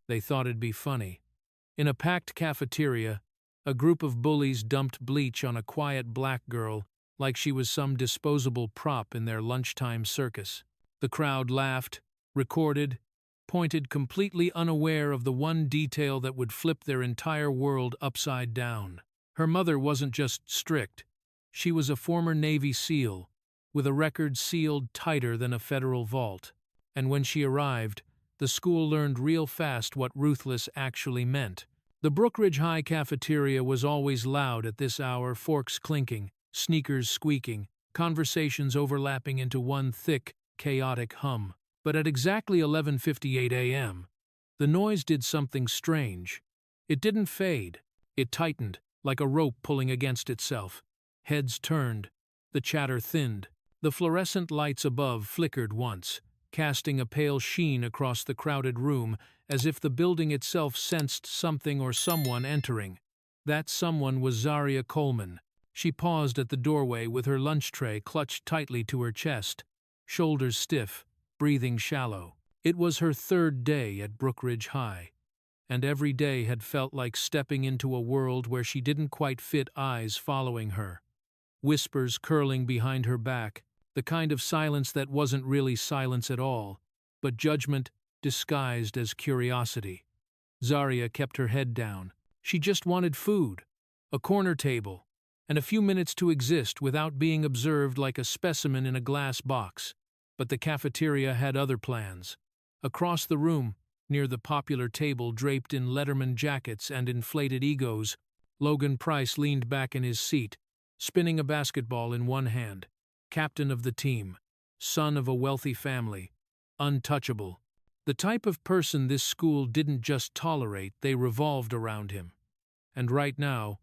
They thought it'd be funny. In a packed cafeteria, a group of bullies dumped bleach on a quiet black girl like she was some disposable prop in their lunchtime circus. The crowd laughed, recorded, pointed, completely unaware of the one detail that would flip their entire world upside down. Her mother wasn't just strict. She was a former Navy SEAL, with a record sealed tighter than a federal vault. And when she arrived, the school learned real fast what ruthless actually meant. The Brookridge High cafeteria was always loud at this hour, forks clinking, sneakers squeaking, conversations overlapping into one thick, chaotic hum. But at exactly 11:58 a.m., the noise did something strange. It didn't fade. It tightened, like a rope pulling against itself. Heads turned. The chatter thinned. The fluorescent lights above flickered once, casting a pale sheen across the crowded room, as if the building itself sensed something or someone entering. That someone was Zaria Coleman. She paused at the doorway with her lunch tray clutched tightly to her chest, shoulders stiff, breathing shallow. It was her third day at Brookridge High, and every day had felt like stepping into a world where she didn't quite fit, eyes following her. Whispers curling behind her back, the kind of silence that wasn't really silence at all, but judgment disguised as curiosity. Zaria kept her head down. She just wanted food, a corner table, and a few minutes to exist without being observed like a specimen in a glass box. But the cafeteria had other plans. Across the room, near the popular table draped in Letterman jackets and inflated egos, Logan Price leaned back in his seat, spinning a basketball in one hand. Captain of the team, son of a wealthy family, untouchable. The type of person this school didn't just tolerate, they revolved around him. And right now,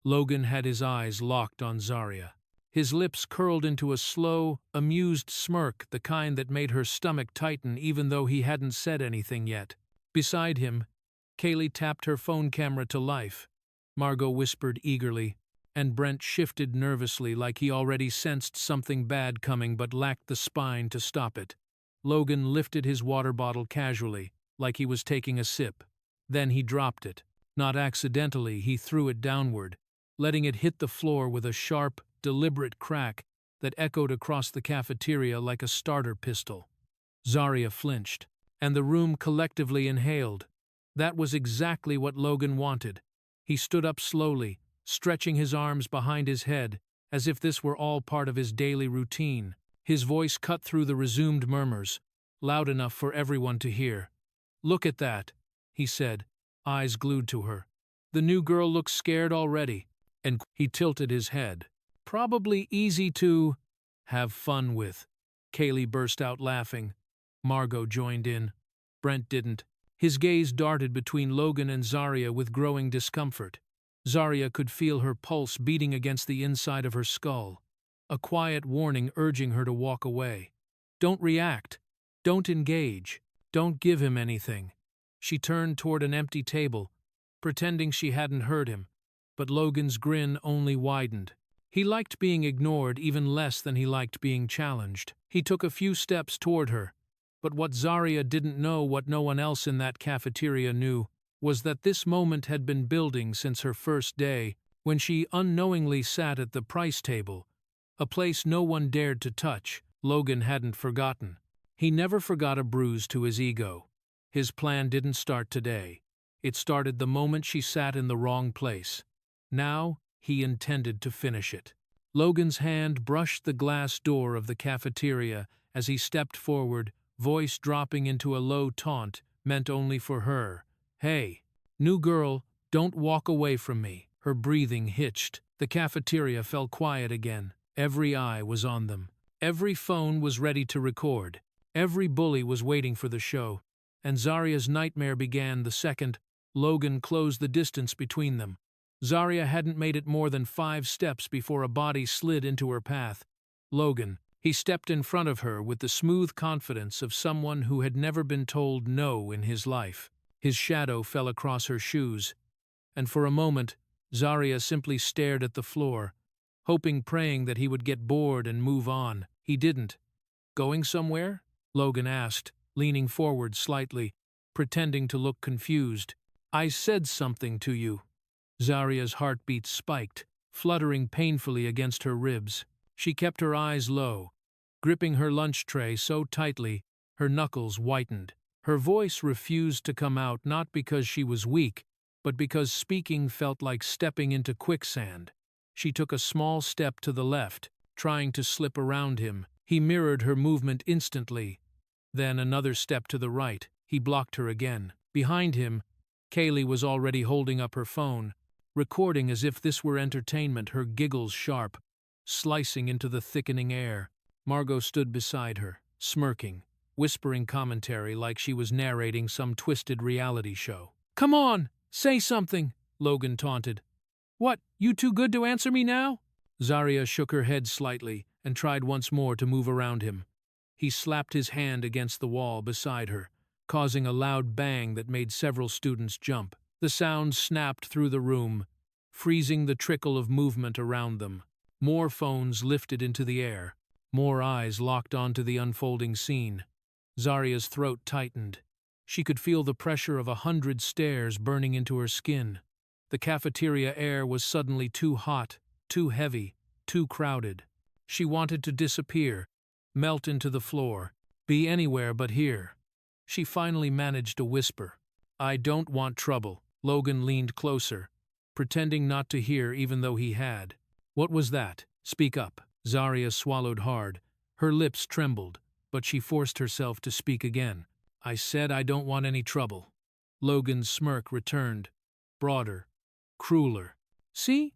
Logan had his eyes locked on Zaria. His lips curled into a slow, amused smirk, the kind that made her stomach tighten even though he hadn't said anything yet. Beside him, Kaylee tapped her phone camera to life. Margot whispered eagerly, and Brent shifted nervously like he already sensed something bad coming but lacked the spine to stop it. Logan lifted his water bottle casually, like he was taking a sip. Then he dropped it. Not accidentally, he threw it downward, letting it hit the floor with a sharp, deliberate crack that echoed across the cafeteria like a starter pistol. Zaria flinched, and the room collectively inhaled. That was exactly what Logan wanted. He stood up slowly, stretching his arms behind his head, as if this were all part of his daily routine. His voice cut through the resumed murmurs, loud enough for everyone to hear. "Look at that," he said, eyes glued to her. The new girl looked scared already, and he tilted his head. "Probably easy to have fun with." Kaylee burst out laughing. Margot joined in. Brent didn't. His gaze darted between Logan and Zaria with growing discomfort. Zaria could feel her pulse beating against the inside of her skull, a quiet warning urging her to walk away. "Don't react. Don't engage. Don't give him anything." She turned toward an empty table, pretending she hadn't heard him, but Logan's grin only widened. He liked being ignored even less than he liked being challenged. He took a few steps toward her, but what Zaria didn't know, what no one else in that cafeteria knew, was that this moment had been building since her first day, when she unknowingly sat at the price table, a place no one dared to touch. Logan hadn't forgotten. He never forgot a bruise to his ego. His plan didn't start today. It started the moment she sat in the wrong place. Now, he intended to finish it. Logan's hand brushed the glass door of the cafeteria as he stepped forward, voice dropping into a low taunt meant only for her. "Hey, new girl, don't walk away from me." Her breathing hitched. The cafeteria fell quiet again. Every eye was on them. Every phone was ready to record. Every bully was waiting for the show. And Zaria's nightmare began the second Logan closed the distance between them. Zaria hadn't made it more than 5 steps before a body slid into her path. Logan. He stepped in front of her with the smooth confidence of someone who had never been told no in his life. His shadow fell across her shoes, and for a moment, Zaria simply stared at the floor, hoping, praying that he would get bored and move on. He didn't. "Going somewhere?" Logan asked, leaning forward slightly. pretending to look confused. "I said something to you." Zaria's heartbeat spiked, fluttering painfully against her ribs. She kept her eyes low, gripping her lunch tray so tightly her knuckles whitened. Her voice refused to come out, not because she was weak, but because speaking felt like stepping into quicksand. She took a small step to the left, trying to slip around him. He mirrored her movement instantly. Then another step to the right. He blocked her again. Behind him, Kaylee was already holding up her phone, recording as if this were entertainment, her giggles sharp, slicing into the thickening air. Margot stood beside her, smirking, whispering commentary like she was narrating some twisted reality show. "Come on, say something," Logan taunted. "What, you too good to answer me now?" Zaria shook her head slightly and tried once more to move around him. He slapped his hand against the wall beside her, causing a loud bang that made several students jump. The sound snapped through the room, freezing the trickle of movement around them. More phones lifted into the air. More eyes locked onto the unfolding scene. Zaria's throat tightened. She could feel the pressure of 100 stares burning into her skin. The cafeteria air was suddenly too hot, too heavy, too crowded. She wanted to disappear, melt into the floor, be anywhere but here. She finally managed a whisper. "I don't want trouble." Logan leaned closer, pretending not to hear even though he had. "What was that? Speak up." Zaria swallowed hard. Her lips trembled, but she forced herself to speak again. "I said I don't want any trouble." Logan's smirk returned, broader, crueler. "See?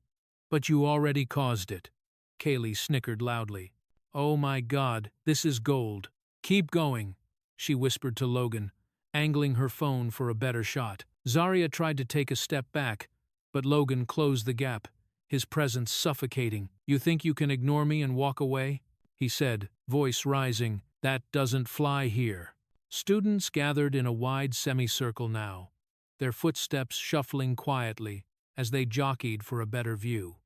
But you already caused it." Kaylee snickered loudly. "Oh my God, this is gold. Keep going," she whispered to Logan, angling her phone for a better shot. Zaria tried to take a step back, but Logan closed the gap, his presence suffocating. "You think you can ignore me and walk away?" he said, voice rising. "That doesn't fly here." Students gathered in a wide semicircle now, their footsteps shuffling quietly as they jockeyed for a better view.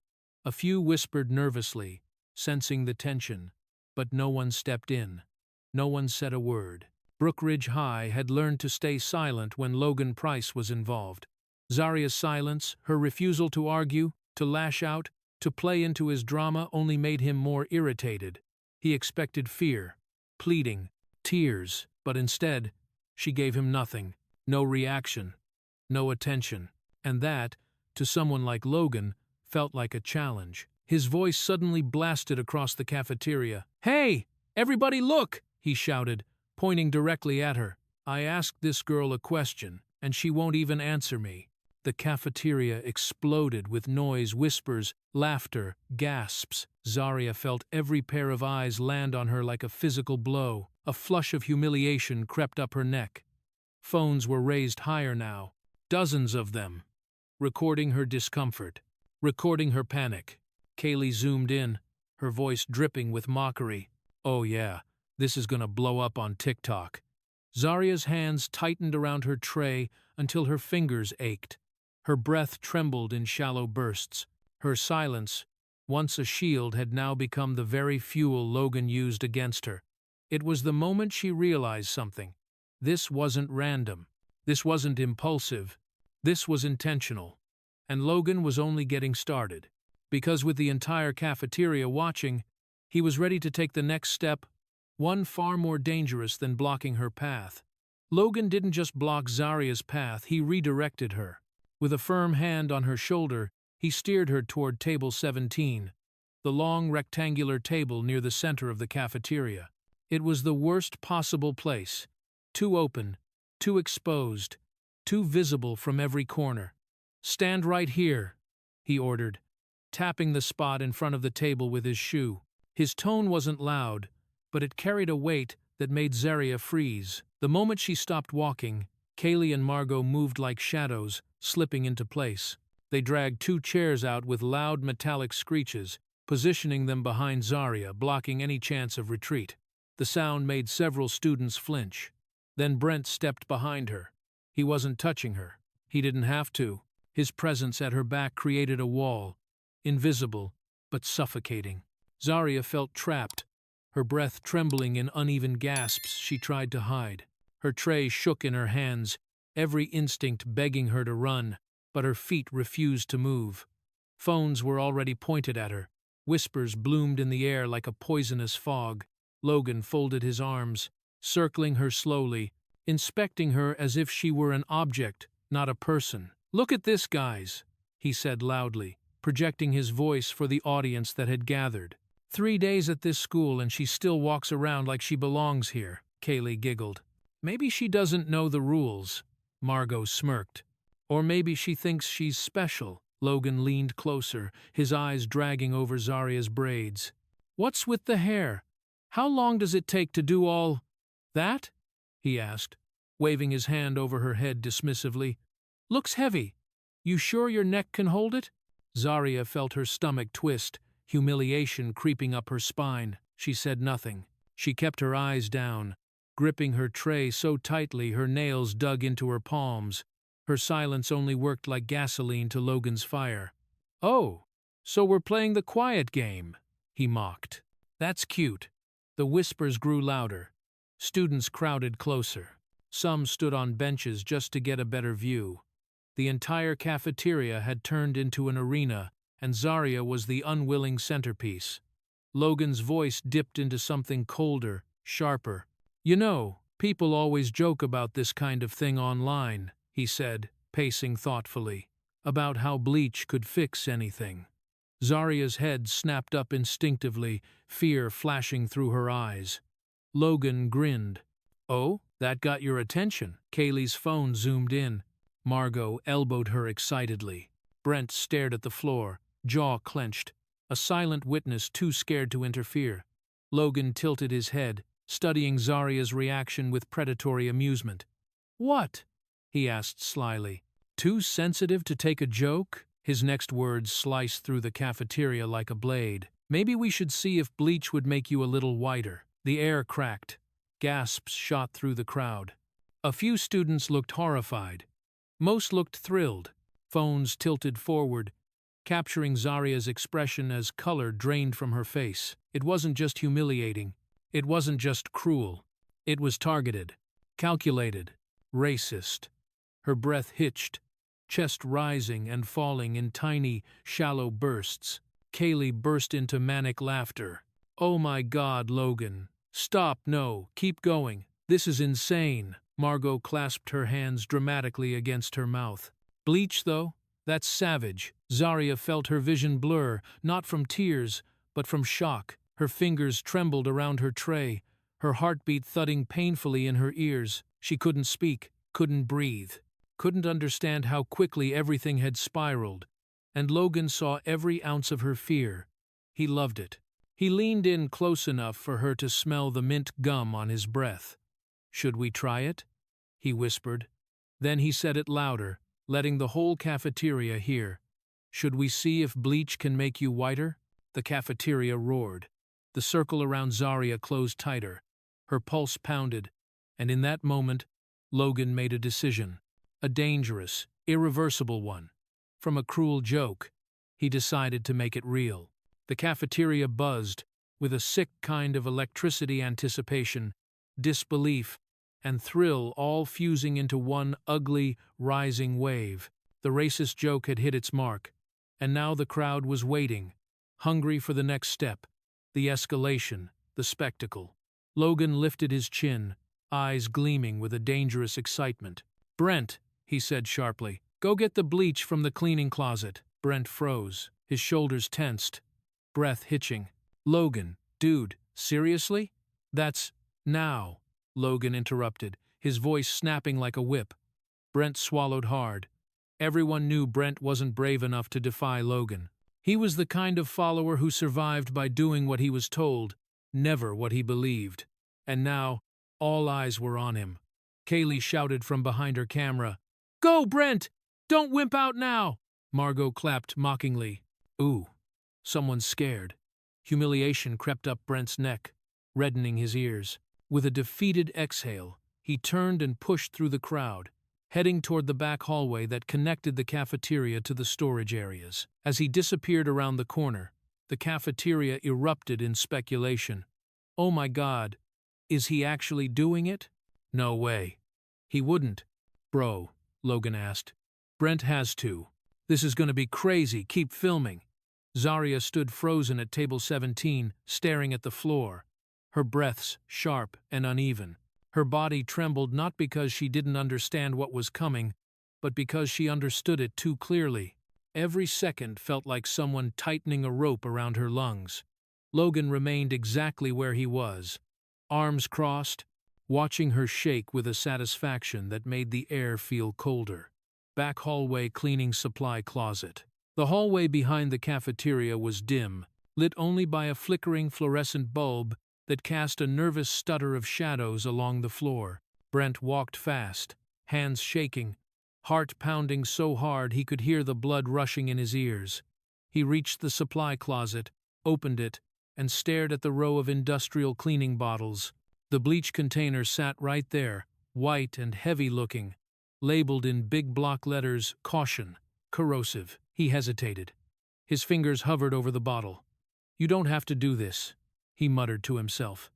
A few whispered nervously, sensing the tension, but no one stepped in. No one said a word. Brookridge High had learned to stay silent when Logan Price was involved. Zaria's silence, her refusal to argue, to lash out, to play into his drama only made him more irritated. He expected fear, pleading, tears, but instead, she gave him nothing, no reaction, no attention. And that, to someone like Logan, felt like a challenge. His voice suddenly blasted across the cafeteria. "Hey, everybody look!" he shouted, pointing directly at her. "I asked this girl a question, and she won't even answer me." The cafeteria exploded with noise, whispers, laughter, gasps. Zaria felt every pair of eyes land on her like a physical blow. A flush of humiliation crept up her neck. Phones were raised higher now, dozens of them, recording her discomfort, recording her panic. Kaylee zoomed in, her voice dripping with mockery. "Oh yeah, this is gonna blow up on TikTok." Zaria's hands tightened around her tray until her fingers ached. Her breath trembled in shallow bursts. Her silence, once a shield, had now become the very fuel Logan used against her. It was the moment she realized something. This wasn't random. This wasn't impulsive. This was intentional. And Logan was only getting started. Because with the entire cafeteria watching, he was ready to take the next step, one far more dangerous than blocking her path. Logan didn't just block Zaria's path, he redirected her. With a firm hand on her shoulder, he steered her toward Table 17, the long rectangular table near the center of the cafeteria. It was the worst possible place. Too open, too exposed, too visible from every corner. "Stand right here," he ordered, tapping the spot in front of the table with his shoe. His tone wasn't loud, but it carried a weight that made Zaria freeze. The moment she stopped walking, Kaylee and Margot moved like shadows, slipping into place. They dragged 2 chairs out with loud metallic screeches, positioning them behind Zaria, blocking any chance of retreat. The sound made several students flinch. Then Brent stepped behind her. He wasn't touching her. He didn't have to. His presence at her back created a wall, invisible, but suffocating. Zaria felt trapped, her breath trembling in uneven gasps she tried to hide. Her tray shook in her hands, every instinct begging her to run, but her feet refused to move. Phones were already pointed at her. Whispers bloomed in the air like a poisonous fog. Logan folded his arms, circling her slowly, inspecting her as if she were an object, not a person. "Look at this, guys," he said loudly, projecting his voice for the audience that had gathered. 3 days at this school and she still walks around like she belongs here," Kaylee giggled. "Maybe she doesn't know the rules," Margot smirked. "Or maybe she thinks she's special." Logan leaned closer, his eyes dragging over Zarya's braids. "What's with the hair? How long does it take to do all that?" he asked, waving his hand over her head dismissively. "Looks heavy. You sure your neck can hold it?" Zarya felt her stomach twist, humiliation creeping up her spine. She said nothing. She kept her eyes down, gripping her tray so tightly her nails dug into her palms. Her silence only worked like gasoline to Logan's fire. "Oh, so we're playing the quiet game," he mocked. "That's cute." The whispers grew louder. Students crowded closer. Some stood on benches just to get a better view. The entire cafeteria had turned into an arena, and Zarya was the unwilling centerpiece. Logan's voice dipped into something colder, sharper. "You know, people always joke about this kind of thing online," he said, pacing thoughtfully, "about how Bleach could fix anything." Zarya's head snapped up instinctively, fear flashing through her eyes. Logan grinned. "Oh, that got your attention." Kaylee's phone zoomed in. Margot elbowed her excitedly. Brent stared at the floor, jaw clenched, a silent witness too scared to interfere. Logan tilted his head, studying Zarya's reaction with predatory amusement. "What?" he asked slyly. "Too sensitive to take a joke?" His next words sliced through the cafeteria like a blade. "Maybe we should see if Bleach would make you a little whiter." The air cracked. Gasps shot through the crowd. A few students looked horrified. Most looked thrilled. Phones tilted forward, capturing Zarya's expression as color drained from her face. It wasn't just humiliating. It wasn't just cruel. It was targeted, calculated, racist. Her breath hitched, chest rising and falling in tiny, shallow bursts. Kaylee burst into manic laughter. "Oh my God, Logan. Stop, no, keep going. This is insane." Margot clasped her hands dramatically against her mouth. "Bleach, though? That's savage." Zarya felt her vision blur, not from tears, but from shock. Her fingers trembled around her tray, her heartbeat thudding painfully in her ears. She couldn't speak, couldn't breathe, couldn't understand how quickly everything had spiraled. And Logan saw every ounce of her fear. He loved it. He leaned in close enough for her to smell the mint gum on his breath. "Should we try it?" he whispered. Then he said it louder, letting the whole cafeteria hear. "Should we see if Bleach can make you whiter?" The cafeteria roared. The circle around Zarya closed tighter. Her pulse pounded, and in that moment, Logan made a decision. A dangerous, irreversible one. From a cruel joke, he decided to make it real. The cafeteria buzzed, with a sick kind of electricity anticipation, disbelief, and thrill all fusing into one ugly, rising wave. The racist joke had hit its mark, and now the crowd was waiting, hungry for the next step, the escalation, the spectacle. Logan lifted his chin, eyes gleaming with a dangerous excitement. "Brent," he said sharply, "go get the bleach from the cleaning closet." Brent froze, his shoulders tensed, breath hitching. "Logan, dude, seriously? That's now," Logan interrupted, his voice snapping like a whip. Brent swallowed hard. Everyone knew Brent wasn't brave enough to defy Logan. He was the kind of follower who survived by doing what he was told, never what he believed. And now, all eyes were on him. Kaylee shouted from behind her camera, "Go, Brent! Don't wimp out now!" Margot clapped mockingly. "Ooh, someone's scared." Humiliation crept up Brent's neck, reddening his ears. With a defeated exhale, he turned and pushed through the crowd, heading toward the back hallway that connected the cafeteria to the storage areas. As he disappeared around the corner, the cafeteria erupted in speculation. "Oh my God, is he actually doing it?" No way. He wouldn't. Bro, Logan asked. Brent has to. This is gonna be crazy, keep filming. Zarya stood frozen at table 17, staring at the floor. Her breaths sharp and uneven. Her body trembled not because she didn't understand what was coming, but because she understood it too clearly. Every second felt like someone tightening a rope around her lungs. Logan remained exactly where he was, arms crossed, watching her shake with a satisfaction that made the air feel colder. Back hallway cleaning supply closet. The hallway behind the cafeteria was dim, lit only by a flickering fluorescent bulb that cast a nervous stutter of shadows along the floor. Brent walked fast, hands shaking, heart pounding so hard he could hear the blood rushing in his ears. He reached the supply closet, opened it, and stared at the row of industrial cleaning bottles. The bleach container sat right there, white and heavy-looking, labeled in big block letters, "Caution, corrosive." He hesitated. His fingers hovered over the bottle. "You don't have to do this," he muttered to himself.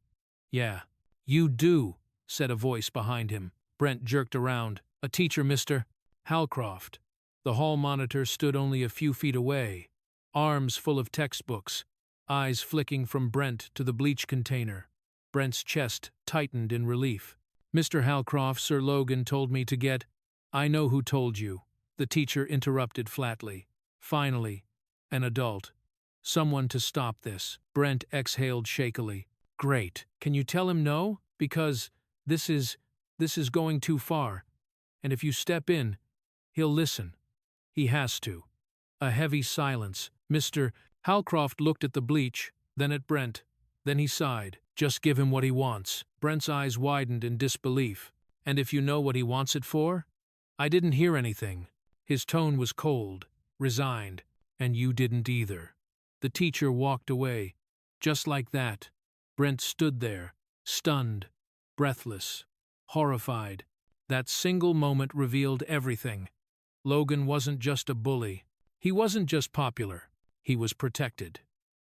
"Yeah, you do," said a voice behind him. Brent jerked around. "A teacher, Mr. Halcroft." The hall monitor stood only a few feet away, arms full of textbooks, eyes flicking from Brent to the bleach container. Brent's chest tightened in relief. "Mr. Halcroft, Sir Logan told me to get—" "I know who told you," the teacher interrupted flatly. "Finally, an adult. Someone to stop this." Brent exhaled shakily. "Great. Can you tell him no? Because this is going too far. And if you step in, he'll listen. He has to." A heavy silence. Mr. Halcroft looked at the bleach, then at Brent. Then he sighed. "Just give him what he wants." Brent's eyes widened in disbelief. "And if you know what he wants it for?" "I didn't hear anything." His tone was cold, resigned. "And you didn't either." The teacher walked away. Just like that. Brent stood there, stunned, breathless, horrified. That single moment revealed everything. Logan wasn't just a bully. He wasn't just popular. He was protected.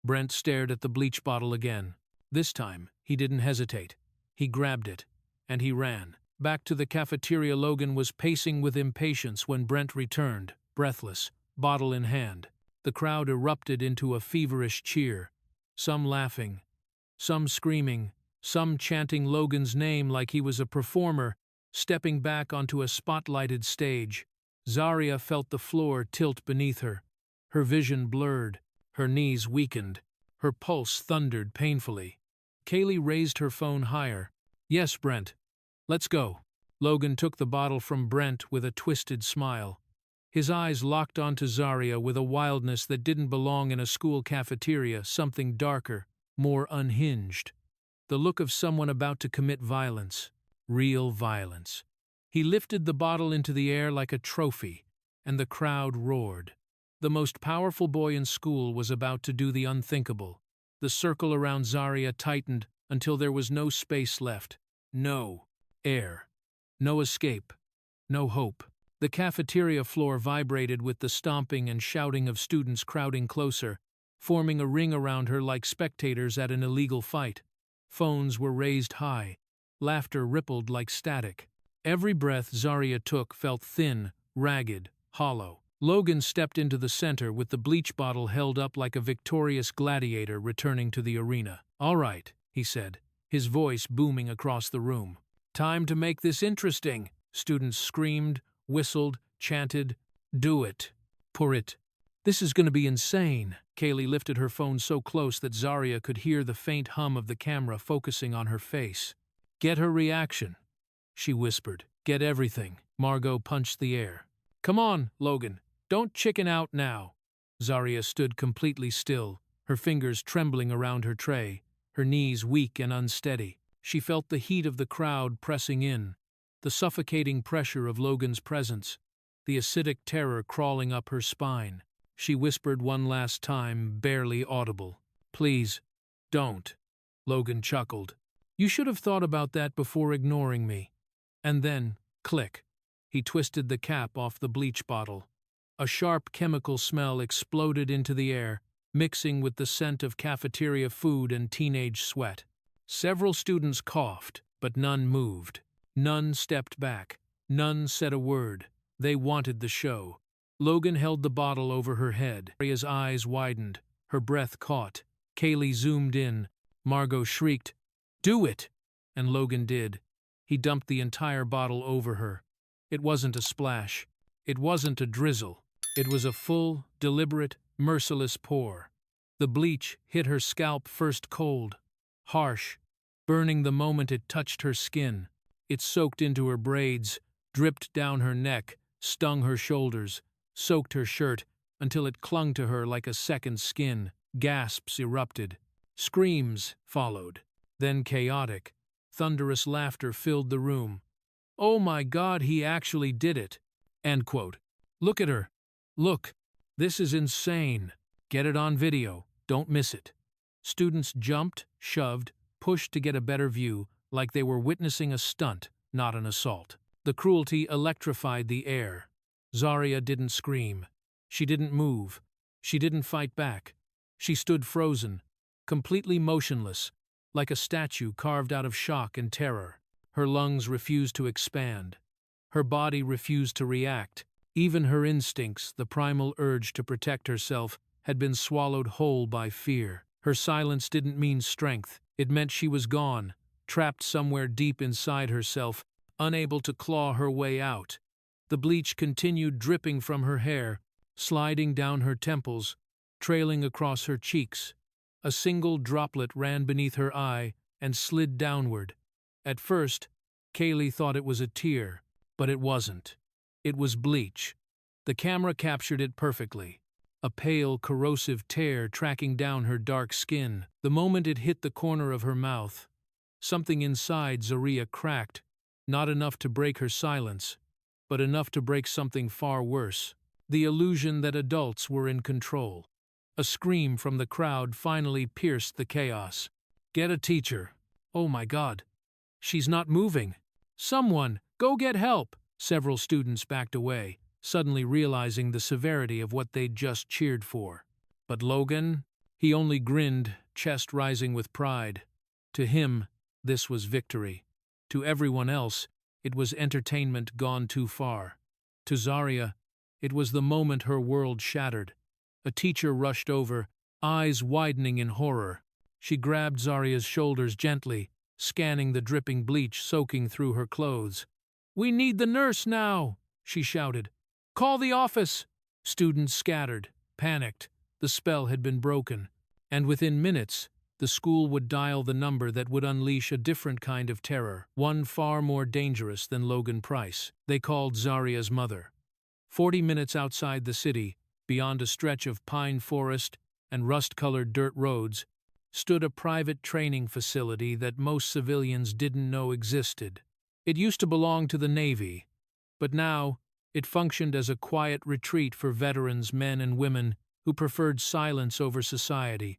Brent stared at the bleach bottle again. This time, he didn't hesitate. He grabbed it, and he ran. Back to the cafeteria. Logan was pacing with impatience when Brent returned, breathless, bottle in hand. The crowd erupted into a feverish cheer, some laughing, some screaming, some chanting Logan's name like he was a performer, stepping back onto a spotlighted stage. Zarya felt the floor tilt beneath her. Her vision blurred, her knees weakened, her pulse thundered painfully. Kaylee raised her phone higher. "Yes, Brent. Let's go." Logan took the bottle from Brent with a twisted smile. His eyes locked onto Zarya with a wildness that didn't belong in a school cafeteria, something darker, more unhinged. The look of someone about to commit violence. Real violence. He lifted the bottle into the air like a trophy, and the crowd roared. The most powerful boy in school was about to do the unthinkable. The circle around Zarya tightened until there was no space left. No air. No escape. No hope. The cafeteria floor vibrated with the stomping and shouting of students crowding closer, forming a ring around her like spectators at an illegal fight. Phones were raised high. Laughter rippled like static. Every breath Zarya took felt thin, ragged, hollow. Logan stepped into the center with the bleach bottle held up like a victorious gladiator returning to the arena. "All right," he said, his voice booming across the room. "Time to make this interesting." Students screamed, whistled, chanted, "Do it. Pour it. This is going to be insane." Kaylee lifted her phone so close that Zarya could hear the faint hum of the camera focusing on her face. "Get her reaction," she whispered. "Get everything." Margot punched the air. "Come on, Logan. Don't chicken out now." Zarya stood completely still, her fingers trembling around her tray, her knees weak and unsteady. She felt the heat of the crowd pressing in, the suffocating pressure of Logan's presence, the acidic terror crawling up her spine. She whispered one last time, barely audible. "Please, don't." Logan chuckled. "You should have thought about that before ignoring me." And then, click. He twisted the cap off the bleach bottle. A sharp chemical smell exploded into the air, mixing with the scent of cafeteria food and teenage sweat. Several students coughed, but none moved. None stepped back. None said a word. They wanted the show. Logan held the bottle over her head. Maria's eyes widened. Her breath caught. Kaylee zoomed in. Margot shrieked, "Do it!" And Logan did. He dumped the entire bottle over her. It wasn't a splash. It wasn't a drizzle. It was a full, deliberate, merciless pour. The bleach hit her scalp first cold, harsh, burning the moment it touched her skin. It soaked into her braids, dripped down her neck, stung her shoulders, soaked her shirt until it clung to her like a second skin. Gasps erupted. Screams followed. Then chaotic, thunderous laughter filled the room. "Oh my God, he actually did it!" End quote. "Look at her. Look. This is insane. Get it on video. Don't miss it." Students jumped, shoved, pushed to get a better view, like they were witnessing a stunt, not an assault. The cruelty electrified the air. Zarya didn't scream. She didn't move. She didn't fight back. She stood frozen, completely motionless, like a statue carved out of shock and terror. Her lungs refused to expand. Her body refused to react. Even her instincts, the primal urge to protect herself, had been swallowed whole by fear. Her silence didn't mean strength. It meant she was gone, trapped somewhere deep inside herself, unable to claw her way out. The bleach continued dripping from her hair, sliding down her temples, trailing across her cheeks. A single droplet ran beneath her eye and slid downward. At first, Kaylee thought it was a tear, but it wasn't. It was bleach. The camera captured it perfectly. A pale, corrosive tear tracking down her dark skin. The moment it hit the corner of her mouth, something inside Zarya cracked, not enough to break her silence, but enough to break something far worse. The illusion that adults were in control. A scream from the crowd finally pierced the chaos. "Get a teacher. Oh my God. She's not moving. Someone, go get help." Several students backed away, suddenly realizing the severity of what they'd just cheered for. But Logan? He only grinned, chest rising with pride. To him, this was victory. To everyone else, it was entertainment gone too far. To Zarya, it was the moment her world shattered. A teacher rushed over, eyes widening in horror. She grabbed Zarya's shoulders gently, scanning the dripping bleach soaking through her clothes. "We need the nurse now," she shouted. "Call the office!" Students scattered, panicked. The spell had been broken, and within minutes, the school would dial the number that would unleash a different kind of terror, one far more dangerous than Logan Price. They called Zarya's mother. 40 minutes outside the city, beyond a stretch of pine forest and rust-colored dirt roads, stood a private training facility that most civilians didn't know existed. It used to belong to the Navy, but now it functioned as a quiet retreat for veterans, men and women who preferred silence over society,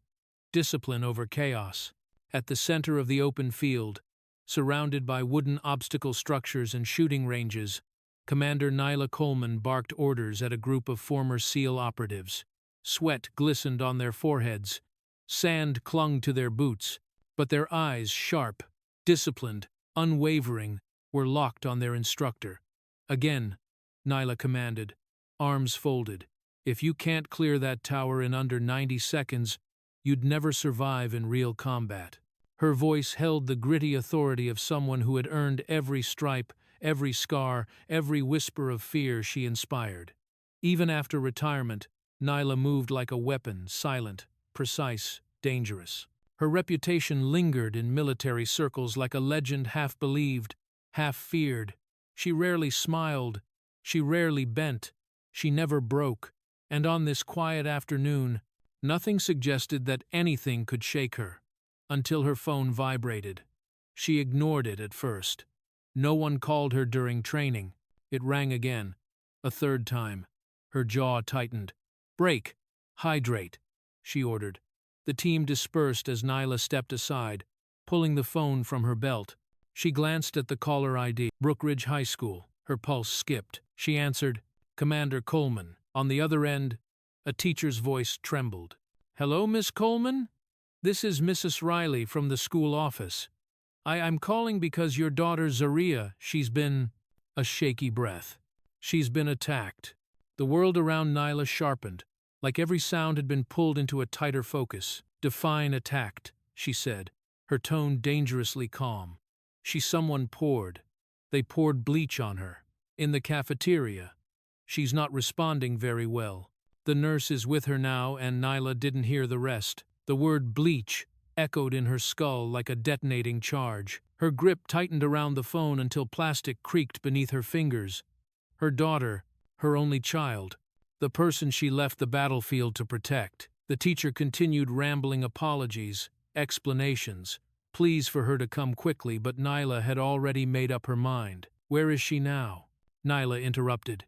discipline over chaos. At the center of the open field, surrounded by wooden obstacle structures and shooting ranges, Commander Nyla Coleman barked orders at a group of former SEAL operatives. Sweat glistened on their foreheads. Sand clung to their boots, but their eyes, sharp, disciplined, unwavering, were locked on their instructor. "Again," Nyla commanded, arms folded. "If you can't clear that tower in under 90 seconds, you'd never survive in real combat." Her voice held the gritty authority of someone who had earned every stripe, every scar, every whisper of fear she inspired. Even after retirement, Nyla moved like a weapon, silent, precise, dangerous. Her reputation lingered in military circles like a legend half believed, half feared. She rarely smiled, she rarely bent, she never broke, and on this quiet afternoon, nothing suggested that anything could shake her. Until her phone vibrated. She ignored it at first. No one called her during training. It rang again, a third time. Her jaw tightened. "Break! Hydrate!" she ordered. The team dispersed as Nyla stepped aside, pulling the phone from her belt. She glanced at the caller ID, Brookridge High School. Her pulse skipped. She answered, "Commander Coleman." On the other end, a teacher's voice trembled. "Hello, Miss Coleman? This is Mrs. Riley from the school office. I'm calling because your daughter Zaria, she's been... A shaky breath. She's been attacked. The world around Nyla sharpened, like every sound had been pulled into a tighter focus. Define attacked, she said, her tone dangerously calm. Someone poured. They poured bleach on her. In the cafeteria. She's not responding very well. The nurse is with her now, and Nyla didn't hear the rest. The word bleach echoed in her skull like a detonating charge. Her grip tightened around the phone until plastic creaked beneath her fingers. Her daughter, her only child, the person she left the battlefield to protect. The teacher continued rambling apologies, explanations, pleas for her to come quickly, but Nyla had already made up her mind. Where is she now? Nyla interrupted.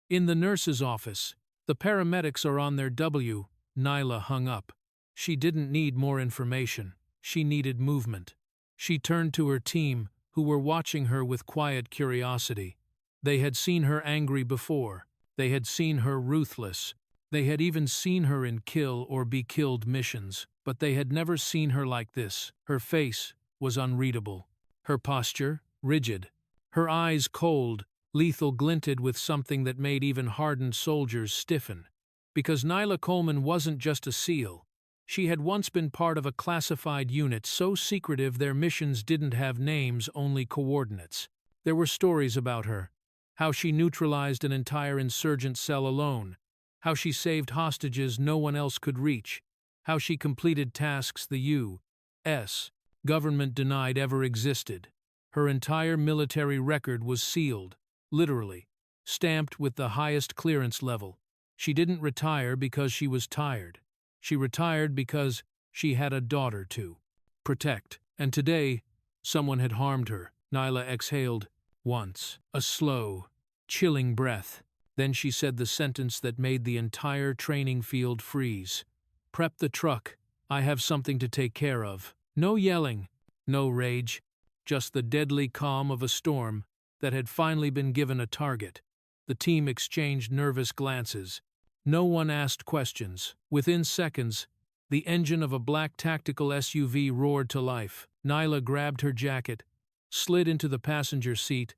In the nurse's office. The paramedics are on their W. Nyla hung up. She didn't need more information. She needed movement. She turned to her team, who were watching her with quiet curiosity. They had seen her angry before. They had seen her ruthless. They had even seen her in kill or be killed missions, but they had never seen her like this. Her face was unreadable. Her posture, rigid. Her eyes cold, lethal, glinted with something that made even hardened soldiers stiffen. Because Nyla Coleman wasn't just a SEAL. She had once been part of a classified unit so secretive their missions didn't have names, only coordinates. There were stories about her. How she neutralized an entire insurgent cell alone. How she saved hostages no one else could reach. How she completed tasks the U.S. government denied ever existed. Her entire military record was sealed, literally, stamped with the highest clearance level. She didn't retire because she was tired. She retired because she had a daughter to protect. And today, someone had harmed her. Nyla exhaled once, a slow, chilling breath. Then she said the sentence that made the entire training field freeze. Prep the truck. I have something to take care of. No yelling, no rage, just the deadly calm of a storm that had finally been given a target. The team exchanged nervous glances. No one asked questions. Within seconds, the engine of a black tactical SUV roared to life. Nyla grabbed her jacket, slid into the passenger seat,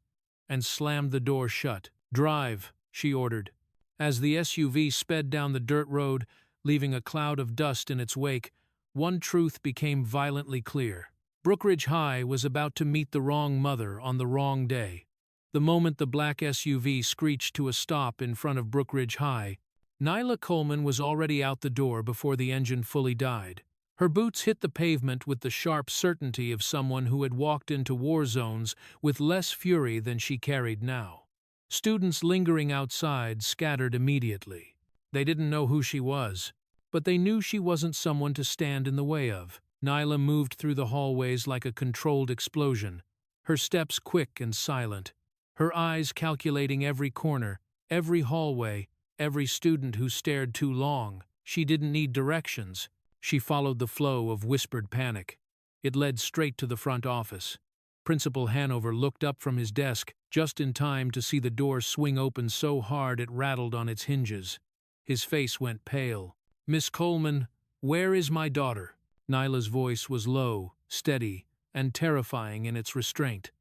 and slammed the door shut. Drive, she ordered. As the SUV sped down the dirt road, leaving a cloud of dust in its wake, one truth became violently clear. Brookridge High was about to meet the wrong mother on the wrong day. The moment the black SUV screeched to a stop in front of Brookridge High, Nyla Coleman was already out the door before the engine fully died. Her boots hit the pavement with the sharp certainty of someone who had walked into war zones with less fury than she carried now. Students lingering outside scattered immediately. They didn't know who she was, but they knew she wasn't someone to stand in the way of. Nyla moved through the hallways like a controlled explosion, her steps quick and silent, her eyes calculating every corner, every hallway, every student who stared too long. She didn't need directions. She followed the flow of whispered panic. It led straight to the front office. Principal Hanover looked up from his desk just in time to see the door swing open so hard it rattled on its hinges. His face went pale. "Miss Coleman, where is my daughter?" Nyla's voice was low, steady, and terrifying in its restraint.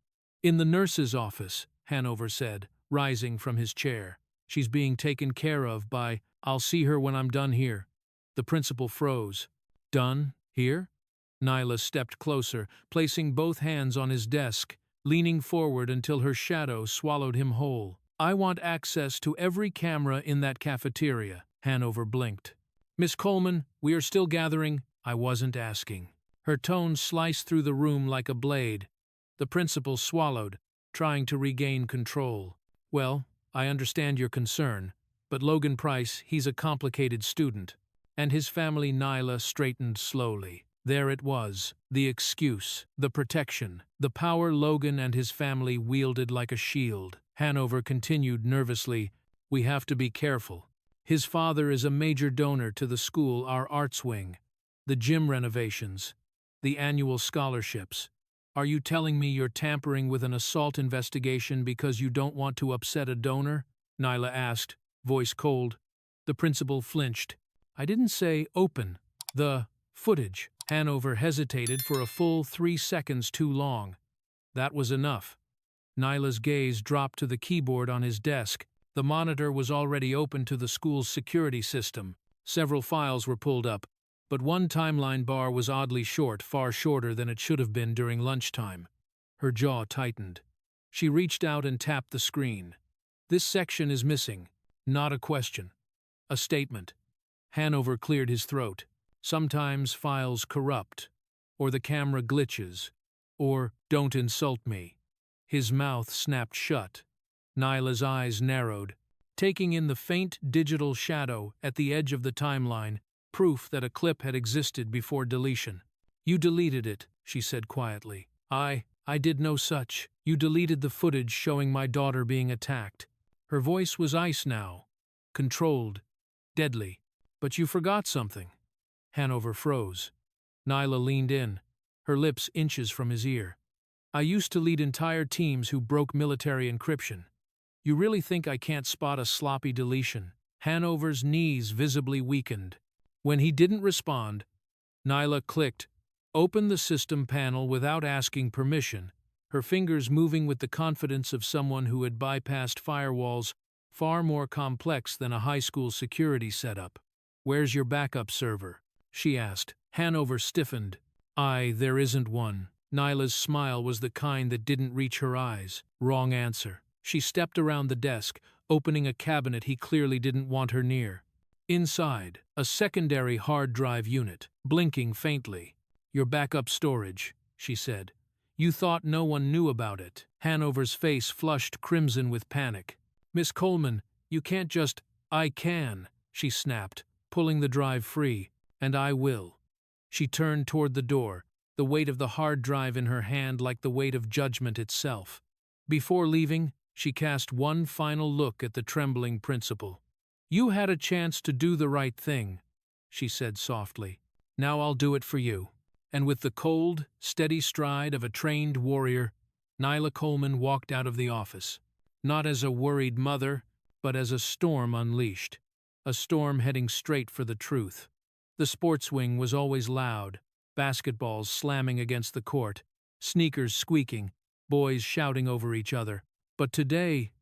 "In the nurse's office," Hanover said, rising from his chair. "She's being taken care of by... I'll see her when I'm done here." The principal froze. "Done? Here?" Nyla stepped closer, placing both hands on his desk, leaning forward until her shadow swallowed him whole. "I want access to every camera in that cafeteria." Hanover blinked. "Miss Coleman, we are still gathering." "I wasn't asking." Her tone sliced through the room like a blade. The principal swallowed, trying to regain control. "Well, I understand your concern, but Logan Price, he's a complicated student." And his family. Nyla straightened slowly. There it was, the excuse, the protection, the power Logan and his family wielded like a shield. Hanover continued nervously, "We have to be careful. His father is a major donor to the school, our arts wing, the gym renovations, the annual scholarships. Are you telling me you're tampering with an assault investigation because you don't want to upset a donor?" Nyla asked, voice cold. The principal flinched. "I didn't say open. The footage," Hanover hesitated for a full 3 seconds too long. That was enough. Nyla's gaze dropped to the keyboard on his desk. The monitor was already open to the school's security system. Several files were pulled up, but one timeline bar was oddly short, far shorter than it should have been during lunchtime. Her jaw tightened. She reached out and tapped the screen. This section is missing. Not a question. A statement. Hanover cleared his throat. Sometimes files corrupt, or the camera glitches, or don't insult me. His mouth snapped shut. Nyla's eyes narrowed, taking in the faint digital shadow at the edge of the timeline, proof that a clip had existed before deletion. You deleted it, she said quietly. I did no such. You deleted the footage showing my daughter being attacked. Her voice was ice now. Controlled. Deadly. But you forgot something. Hanover froze. Nyla leaned in, her lips inches from his ear. I used to lead entire teams who broke military encryption. You really think I can't spot a sloppy deletion? Hanover's knees visibly weakened. When he didn't respond, Nyla clicked, opened the system panel without asking permission, her fingers moving with the confidence of someone who had bypassed firewalls far more complex than a high school security setup. Where's your backup server? She asked. Hanover stiffened. There isn't one. Nyla's smile was the kind that didn't reach her eyes. Wrong answer. She stepped around the desk, opening a cabinet he clearly didn't want her near. Inside, a secondary hard drive unit, blinking faintly. Your backup storage, she said. You thought no one knew about it. Hanover's face flushed crimson with panic. Miss Coleman, you can't just— I can, she snapped, pulling the drive free. And I will. She turned toward the door, the weight of the hard drive in her hand like the weight of judgment itself. Before leaving, she cast one final look at the trembling principal. You had a chance to do the right thing, she said softly. Now I'll do it for you. And with the cold, steady stride of a trained warrior, Nyla Coleman walked out of the office. Not as a worried mother, but as a storm unleashed. A storm heading straight for the truth. The sports wing was always loud, basketballs slamming against the court, sneakers squeaking, boys shouting over each other. But today,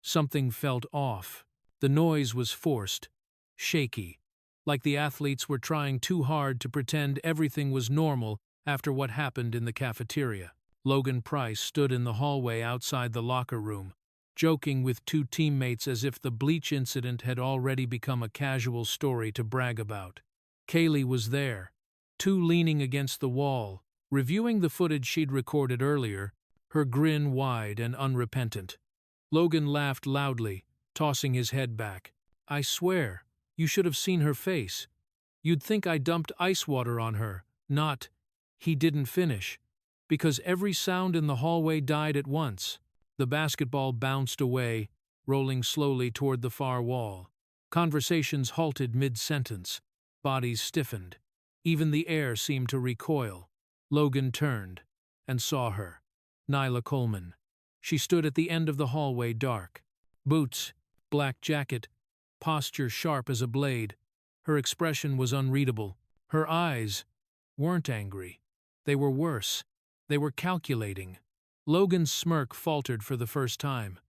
something felt off. The noise was forced, shaky, like the athletes were trying too hard to pretend everything was normal after what happened in the cafeteria. Logan Price stood in the hallway outside the locker room, joking with two teammates as if the Bleach incident had already become a casual story to brag about. Kaylee was there, too, leaning against the wall, reviewing the footage she'd recorded earlier, her grin wide and unrepentant. Logan laughed loudly, tossing his head back. I swear, you should have seen her face. You'd think I dumped ice water on her, not— He didn't finish, because every sound in the hallway died at once. The basketball bounced away, rolling slowly toward the far wall. Conversations halted mid-sentence. Bodies stiffened. Even the air seemed to recoil. Logan turned and saw her. Nyla Coleman. She stood at the end of the hallway, dark. Boots, black jacket, posture sharp as a blade. Her expression was unreadable. Her eyes weren't angry. They were worse. They were calculating. Logan's smirk faltered for the first time.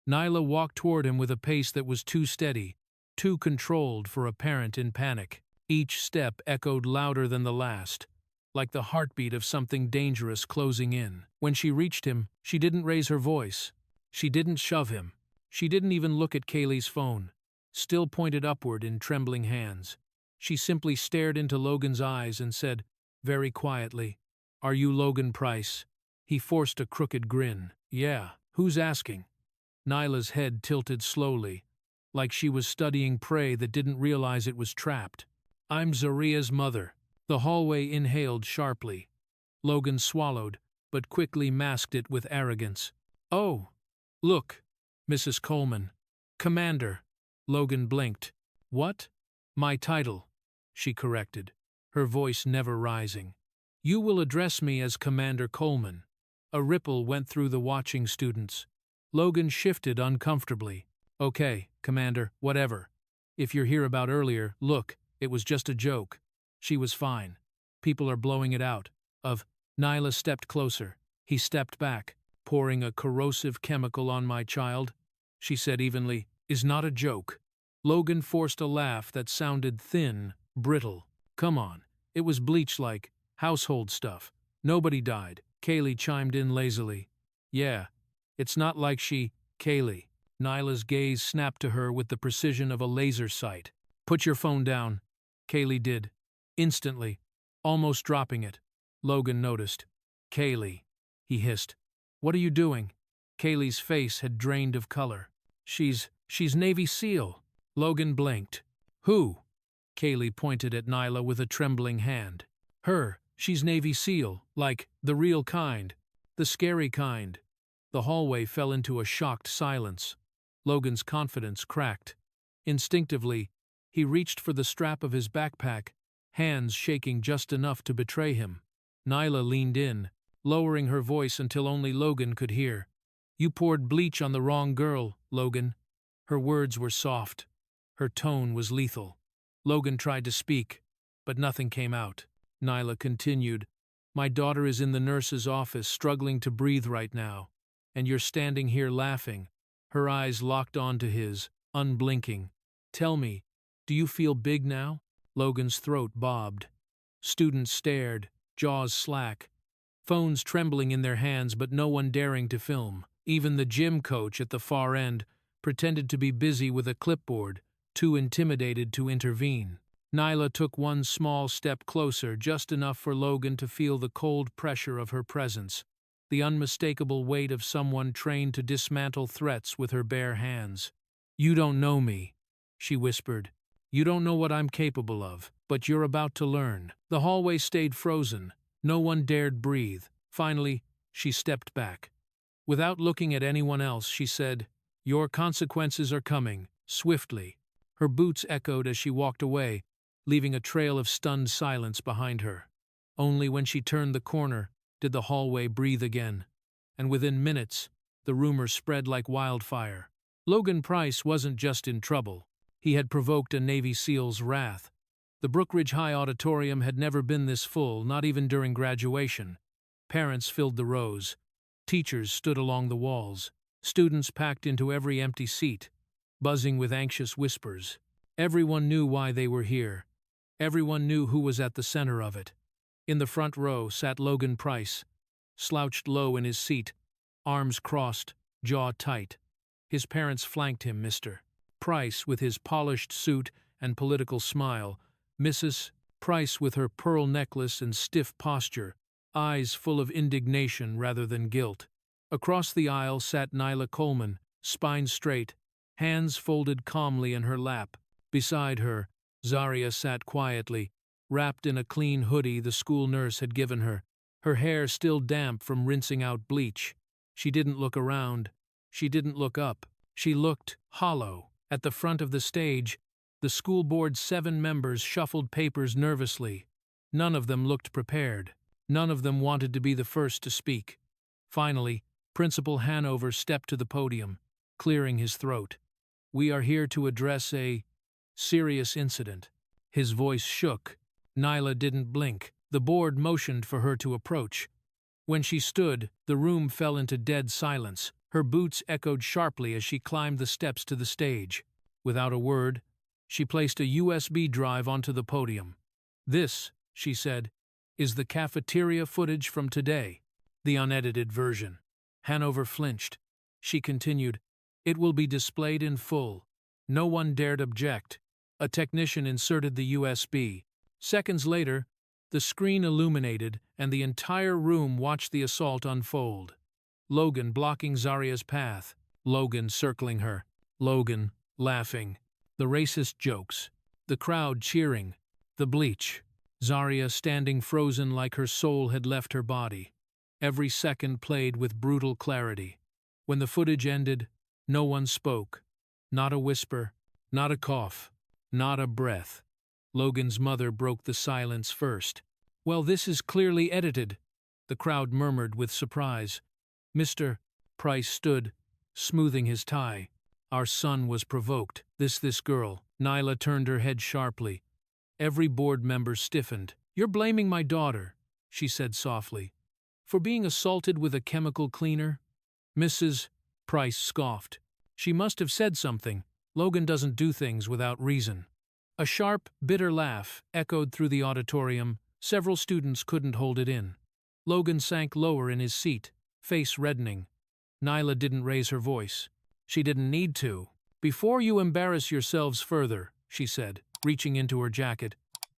Nyla walked toward him with a pace that was too steady, too controlled for a parent in panic. Each step echoed louder than the last, like the heartbeat of something dangerous closing in. When she reached him, she didn't raise her voice. She didn't shove him. She didn't even look at Kaylee's phone, still pointed upward in trembling hands. She simply stared into Logan's eyes and said, very quietly, Are you Logan Price? He forced a crooked grin. Yeah, who's asking? Nyla's head tilted slowly, like she was studying prey that didn't realize it was trapped. I'm Zaria's mother. The hallway inhaled sharply. Logan swallowed, but quickly masked it with arrogance. Oh, look, Mrs. Coleman. Commander. Logan blinked. What? My title, she corrected, her voice never rising. You will address me as Commander Coleman. A ripple went through the watching students. Logan shifted uncomfortably. Okay, Commander, whatever. If you're here about earlier, look, it was just a joke. She was fine. People are blowing it out. Nyla stepped closer. He stepped back. Pouring a corrosive chemical on my child, she said evenly, is not a joke. Logan forced a laugh that sounded thin, brittle. Come on, it was Bleach-like, household stuff. Nobody died. Kaylee chimed in lazily. Yeah, it's not like Kaylee. Nyla's gaze snapped to her with the precision of a laser sight. Put your phone down. Kaylee did. Instantly, almost dropping it. Logan noticed. Kaylee, he hissed. What are you doing? Kaylee's face had drained of color. She's Navy SEAL. Logan blinked. Who? Kaylee pointed at Nyla with a trembling hand. Her. She's Navy SEAL, like the real kind. The scary kind. The hallway fell into a shocked silence. Logan's confidence cracked. Instinctively, he reached for the strap of his backpack, hands shaking just enough to betray him. Nyla leaned in, lowering her voice until only Logan could hear. You poured bleach on the wrong girl, Logan. Her words were soft. Her tone was lethal. Logan tried to speak, but nothing came out. Nyla continued, My daughter is in the nurse's office, struggling to breathe right now, and you're standing here laughing. Her eyes locked onto his, unblinking. Tell me, do you feel big now? Logan's throat bobbed. Students stared, jaws slack, phones trembling in their hands but no one daring to film. Even the gym coach at the far end pretended to be busy with a clipboard, too intimidated to intervene. Nyla took one small step closer, just enough for Logan to feel the cold pressure of her presence, the unmistakable weight of someone trained to dismantle threats with her bare hands. You don't know me, she whispered. You don't know what I'm capable of, but you're about to learn. The hallway stayed frozen. No one dared breathe. Finally, she stepped back. Without looking at anyone else, she said, Your consequences are coming, swiftly. Her boots echoed as she walked away, leaving a trail of stunned silence behind her. Only when she turned the corner did the hallway breathe again, and within minutes, the rumor spread like wildfire. Logan Price wasn't just in trouble. He had provoked a Navy SEAL's wrath. The Brookridge High Auditorium had never been this full, not even during graduation. Parents filled the rows. Teachers stood along the walls. Students packed into every empty seat, buzzing with anxious whispers. Everyone knew why they were here. Everyone knew who was at the center of it. In the front row sat Logan Price, slouched low in his seat, arms crossed, jaw tight. His parents flanked him, Mr. Price with his polished suit and political smile, Mrs. Price with her pearl necklace and stiff posture, eyes full of indignation rather than guilt. Across the aisle sat Nyla Coleman, spine straight, hands folded calmly in her lap. Beside her, Zaria sat quietly, wrapped in a clean hoodie the school nurse had given her, her hair still damp from rinsing out bleach. She didn't look around. She didn't look up. She looked hollow. At the front of the stage, the school board's 7 members shuffled papers nervously. None of them looked prepared. None of them wanted to be the first to speak. Finally, Principal Hanover stepped to the podium, clearing his throat. We are here to address a serious incident. His voice shook. Nyla didn't blink. The board motioned for her to approach. When she stood, the room fell into dead silence. Her boots echoed sharply as she climbed the steps to the stage. Without a word, she placed a USB drive onto the podium. This, she said, is the cafeteria footage from today, the unedited version. Hanover flinched. She continued, It will be displayed in full. No one dared object. A technician inserted the USB. Seconds later, the screen illuminated and the entire room watched the assault unfold. Logan blocking Zaria's path. Logan circling her. Logan laughing. The racist jokes. The crowd cheering. The bleach. Zaria standing frozen like her soul had left her body. Every second played with brutal clarity. When the footage ended, no one spoke. Not a whisper, not a cough, not a breath. Logan's mother broke the silence first. Well, this is clearly edited, the crowd murmured with surprise. Mr. Price stood, smoothing his tie. Our son was provoked. This girl. Nyla turned her head sharply. Every board member stiffened. "You're blaming my daughter," she said softly, "for being assaulted with a chemical cleaner?" Mrs. Price scoffed. "She must have said something. Logan doesn't do things without reason." A sharp, bitter laugh echoed through the auditorium. Several students couldn't hold it in. Logan sank lower in his seat, face reddening. Nyla didn't raise her voice. She didn't need to. "Before you embarrass yourselves further," she said, reaching into her jacket,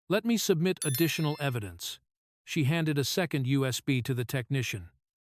"let me submit additional evidence." She handed a second USB to the technician.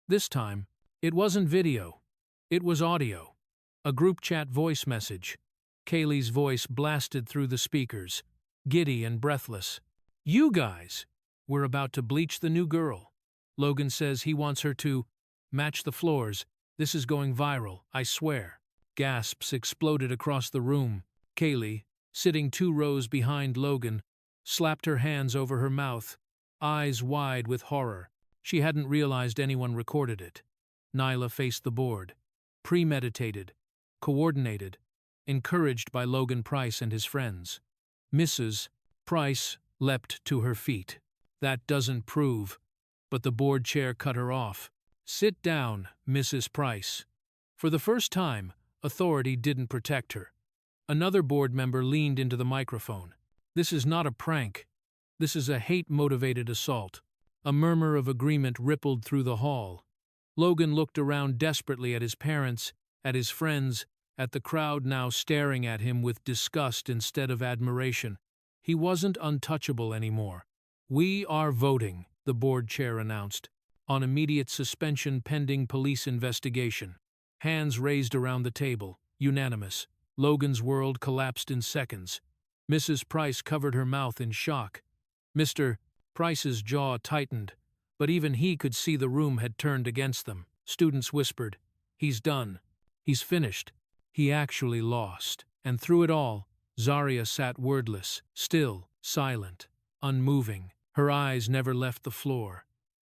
This time, it wasn't video. It was audio. A group chat voice message. Kaylee's voice blasted through the speakers, giddy and breathless. "You guys! We're about to bleach the new girl. Logan says he wants her to match the floors. This is going viral, I swear." Gasps exploded across the room. Kaylee, sitting 2 rows behind Logan, slapped her hands over her mouth, eyes wide with horror. She hadn't realized anyone recorded it. Nyla faced the board. Premeditated, coordinated, encouraged by Logan Price and his friends. Mrs. Price leapt to her feet. "That doesn't prove." But the board chair cut her off. "Sit down, Mrs. Price." For the first time, authority didn't protect her. Another board member leaned into the microphone. "This is not a prank. This is a hate-motivated assault." A murmur of agreement rippled through the hall. Logan looked around desperately at his parents, at his friends, at the crowd now staring at him with disgust instead of admiration. He wasn't untouchable anymore. "We are voting," the board chair announced, "on immediate suspension pending police investigation." Hands raised around the table, unanimous. Logan's world collapsed in seconds. Mrs. Price covered her mouth in shock. Mr. Price's jaw tightened, but even he could see the room had turned against them. Students whispered, "He's done. He's finished." He actually lost. And through it all, Zarya sat wordless, still, silent, unmoving. Her eyes never left the floor.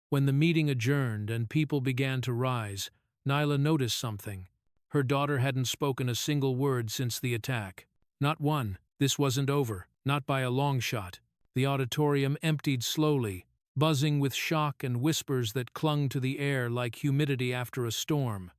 When the meeting adjourned and people began to rise, Nyla noticed something. Her daughter hadn't spoken a single word since the attack. Not one. This wasn't over, not by a long shot. The auditorium emptied slowly, buzzing with shock and whispers that clung to the air like humidity after a storm.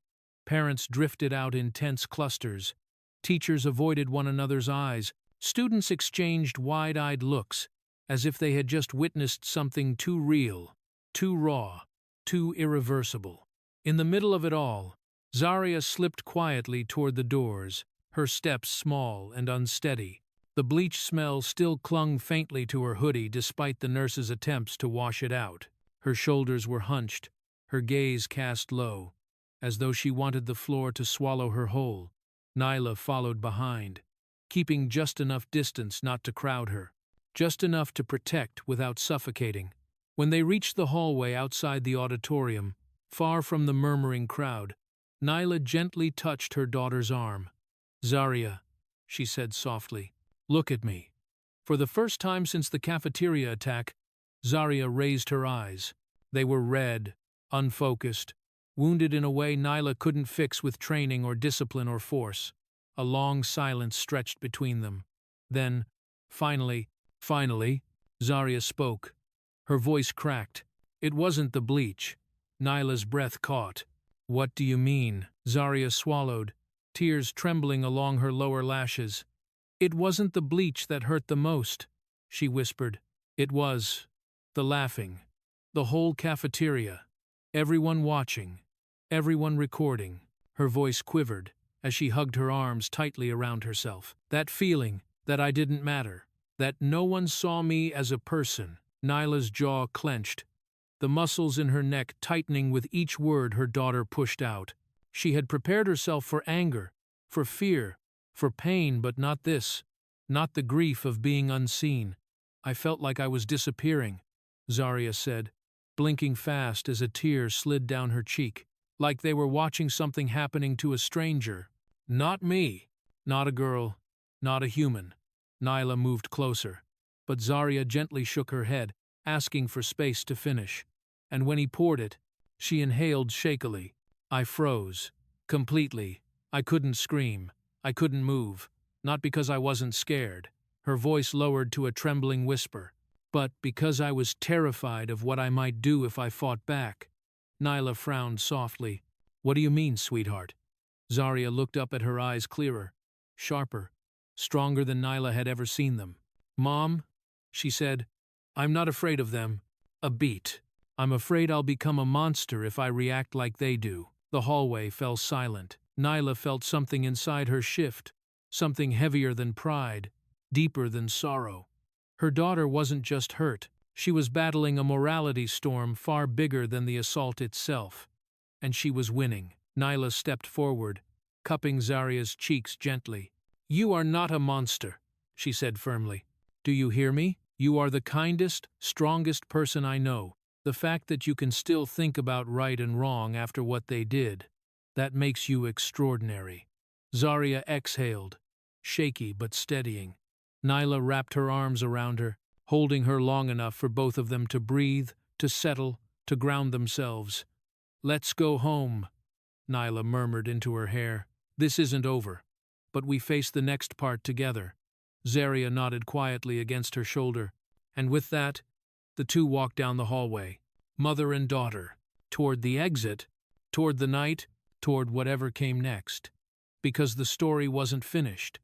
Parents drifted out in tense clusters. Teachers avoided one another's eyes. Students exchanged wide-eyed looks, as if they had just witnessed something too real, too raw, too irreversible. In the middle of it all, Zarya slipped quietly toward the doors, her steps small and unsteady. The bleach smell still clung faintly to her hoodie despite the nurse's attempts to wash it out. Her shoulders were hunched, her gaze cast low, as though she wanted the floor to swallow her whole. Nyla followed behind, keeping just enough distance not to crowd her, just enough to protect without suffocating. When they reached the hallway outside the auditorium, far from the murmuring crowd, Nyla gently touched her daughter's arm. "Zarya," she said softly, "look at me." For the first time since the cafeteria attack, Zarya raised her eyes. They were red, unfocused, wounded in a way Nyla couldn't fix with training or discipline or force. A long silence stretched between them. Then, finally, Zarya spoke. Her voice cracked. It wasn't the bleach. Nyla's breath caught. "What do you mean?" Zarya swallowed, tears trembling along her lower lashes. "It wasn't the bleach that hurt the most," she whispered. "It was the laughing. The whole cafeteria. Everyone watching. Everyone recording." Her voice quivered as she hugged her arms tightly around herself. "That feeling that I didn't matter. That no one saw me as a person." Nyla's jaw clenched, the muscles in her neck tightening with each word her daughter pushed out. She had prepared herself for anger, for fear, for pain, but not this. Not the grief of being unseen. "I felt like I was disappearing," Zarya said, blinking fast as a tear slid down her cheek. "Like they were watching something happening to a stranger. Not me. Not a girl. Not a human." Nyla moved closer, but Zarya gently shook her head, asking for space to finish. And when he poured it, she inhaled shakily. "I froze. Completely. I couldn't scream. I couldn't move. Not because I wasn't scared." Her voice lowered to a trembling whisper. But because I was terrified of what I might do if I fought back. Nyla frowned softly. What do you mean, sweetheart? Zarya looked up at her eyes clearer, sharper, stronger than Nyla had ever seen them. Mom, she said, I'm not afraid of them. A beat. I'm afraid I'll become a monster if I react like they do. The hallway fell silent. Nyla felt something inside her shift, something heavier than pride, deeper than sorrow. Her daughter wasn't just hurt, she was battling a morality storm far bigger than the assault itself. And she was winning. Nyla stepped forward, cupping Zarya's cheeks gently. You are not a monster, she said firmly. Do you hear me? You are the kindest, strongest person I know. The fact that you can still think about right and wrong after what they did, that makes you extraordinary. Zarya exhaled, shaky but steadying. Nyla wrapped her arms around her, holding her long enough for both of them to breathe, to settle, to ground themselves. Let's go home, Nyla murmured into her hair. This isn't over, but we face the next part together. Zarya nodded quietly against her shoulder, and with that, the two walked down the hallway, mother and daughter, toward the exit, toward the night, toward whatever came next. Because the story wasn't finished.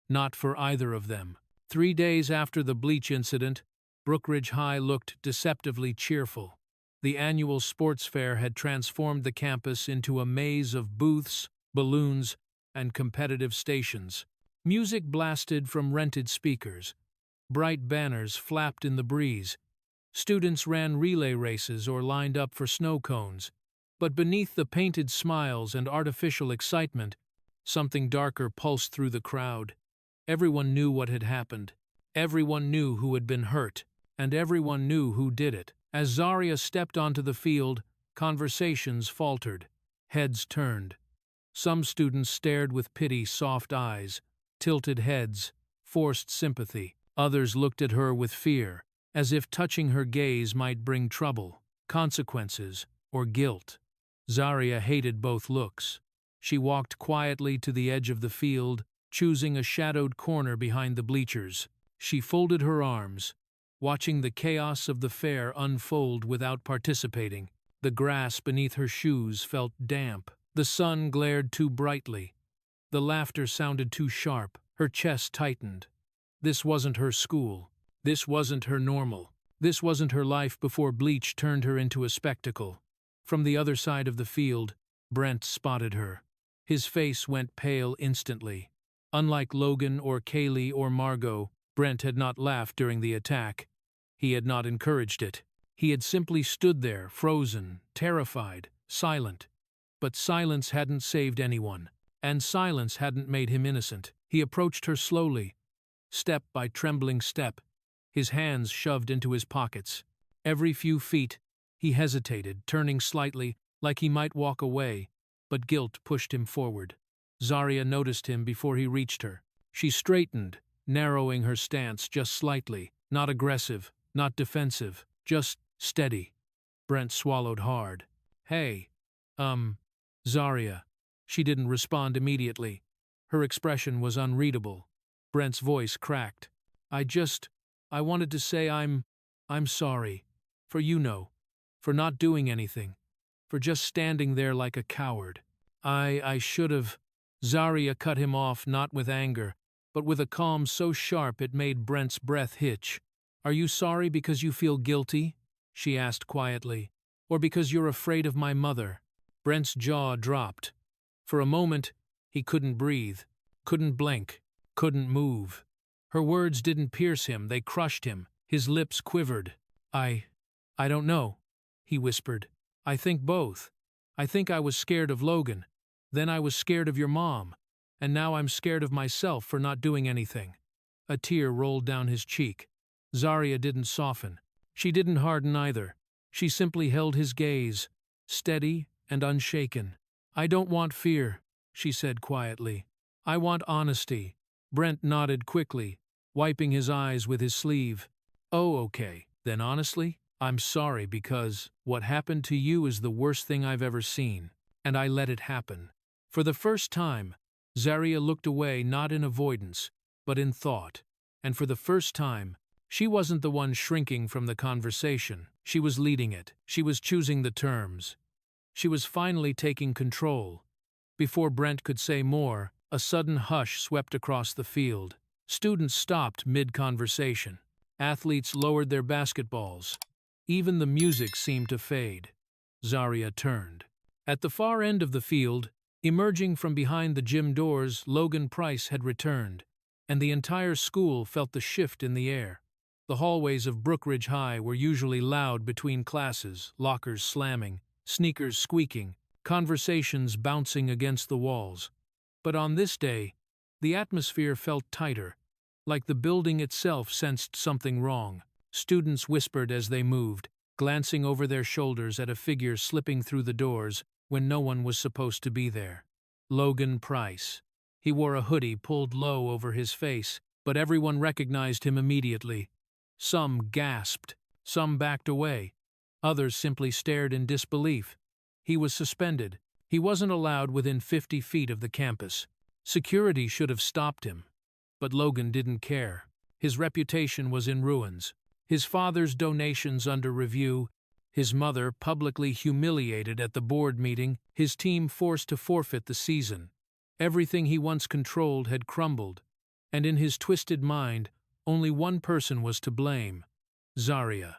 Not for either of them. 3 days after the Bleach incident, Brookridge High looked deceptively cheerful. The annual sports fair had transformed the campus into a maze of booths, balloons, and competitive stations. Music blasted from rented speakers. Bright banners flapped in the breeze. Students ran relay races or lined up for snow cones. But beneath the painted smiles and artificial excitement, something darker pulsed through the crowd. Everyone knew what had happened. Everyone knew who had been hurt. And everyone knew who did it. As Zarya stepped onto the field, conversations faltered. Heads turned. Some students stared with pity-soft eyes, tilted heads, forced sympathy. Others looked at her with fear, as if touching her gaze might bring trouble, consequences, or guilt. Zarya hated both looks. She walked quietly to the edge of the field, choosing a shadowed corner behind the bleachers. She folded her arms, watching the chaos of the fair unfold without participating. The grass beneath her shoes felt damp. The sun glared too brightly. The laughter sounded too sharp. Her chest tightened. This wasn't her school. This wasn't her normal. This wasn't her life before Bleach turned her into a spectacle. From the other side of the field, Brent spotted her. His face went pale instantly. Unlike Logan or Kaylee or Margot, Brent had not laughed during the attack. He had not encouraged it. He had simply stood there, frozen, terrified, silent. But silence hadn't saved anyone, and silence hadn't made him innocent. He approached her slowly, step by trembling step, his hands shoved into his pockets. Every few feet, he hesitated, turning slightly, like he might walk away, but guilt pushed him forward. Zarya noticed him before he reached her. She straightened, narrowing her stance just slightly, not aggressive, not defensive, just steady. Brent swallowed hard. Hey, Zarya. She didn't respond immediately. Her expression was unreadable. Brent's voice cracked. I wanted to say I'm sorry. For not doing anything. For just standing there like a coward. I should have. Zarya cut him off, not with anger, but with a calm so sharp it made Brent's breath hitch. Are you sorry because you feel guilty? She asked quietly. Or because you're afraid of my mother? Brent's jaw dropped. For a moment, he couldn't breathe, couldn't blink, couldn't move. Her words didn't pierce him, they crushed him. His lips quivered. I don't know, he whispered. I think both. I think I was scared of Logan. Then I was scared of your mom. And now I'm scared of myself for not doing anything. A tear rolled down his cheek. Zarya didn't soften. She didn't harden either. She simply held his gaze, steady and unshaken. I don't want fear, she said quietly. I want honesty. Brent nodded quickly, wiping his eyes with his sleeve. Oh, okay. Then honestly, I'm sorry because what happened to you is the worst thing I've ever seen, and I let it happen. For the first time, Zarya looked away not in avoidance, but in thought, and for the first time, She wasn't the one shrinking from the conversation. She was leading it. She was choosing the terms. She was finally taking control. Before Brent could say more, a sudden hush swept across the field. Students stopped mid-conversation. Athletes lowered their basketballs. Even the music seemed to fade. Zarya turned. At the far end of the field, emerging from behind the gym doors, Logan Price had returned, and the entire school felt the shift in the air. The hallways of Brookridge High were usually loud between classes, lockers slamming, sneakers squeaking, conversations bouncing against the walls. But on this day, the atmosphere felt tighter, like the building itself sensed something wrong. Students whispered as they moved, glancing over their shoulders at a figure slipping through the doors when no one was supposed to be there. Logan Price. He wore a hoodie pulled low over his face, but everyone recognized him immediately. Some gasped, some backed away. Others simply stared in disbelief. He was suspended. He wasn't allowed within 50 feet of the campus. Security should have stopped him. But Logan didn't care. His reputation was in ruins. His father's donations under review, his mother publicly humiliated at the board meeting, his team forced to forfeit the season. Everything he once controlled had crumbled, and in his twisted mind, only one person was to blame: Zarya.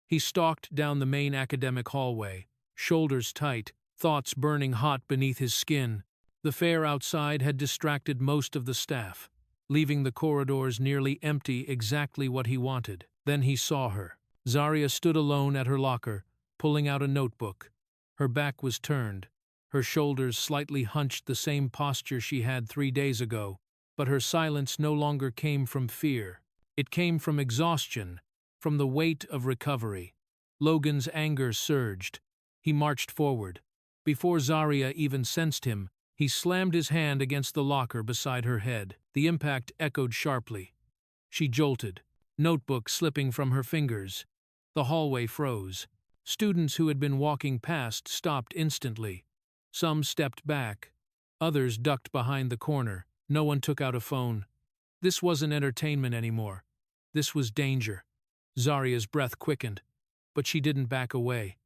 He stalked down the main academic hallway, shoulders tight, thoughts burning hot beneath his skin. The fair outside had distracted most of the staff, leaving the corridors nearly empty, exactly what he wanted. Then he saw her. Zarya stood alone at her locker, pulling out a notebook. Her back was turned, her shoulders slightly hunched, the same posture she had 3 days ago, but her silence no longer came from fear. It came from exhaustion, from the weight of recovery. Logan's anger surged. He marched forward. Before Zarya even sensed him, he slammed his hand against the locker beside her head. The impact echoed sharply. She jolted, notebook slipping from her fingers. The hallway froze. Students who had been walking past stopped instantly. Some stepped back. Others ducked behind the corner. No one took out a phone. This wasn't entertainment anymore. This was danger. Zarya's breath quickened, but she didn't back away.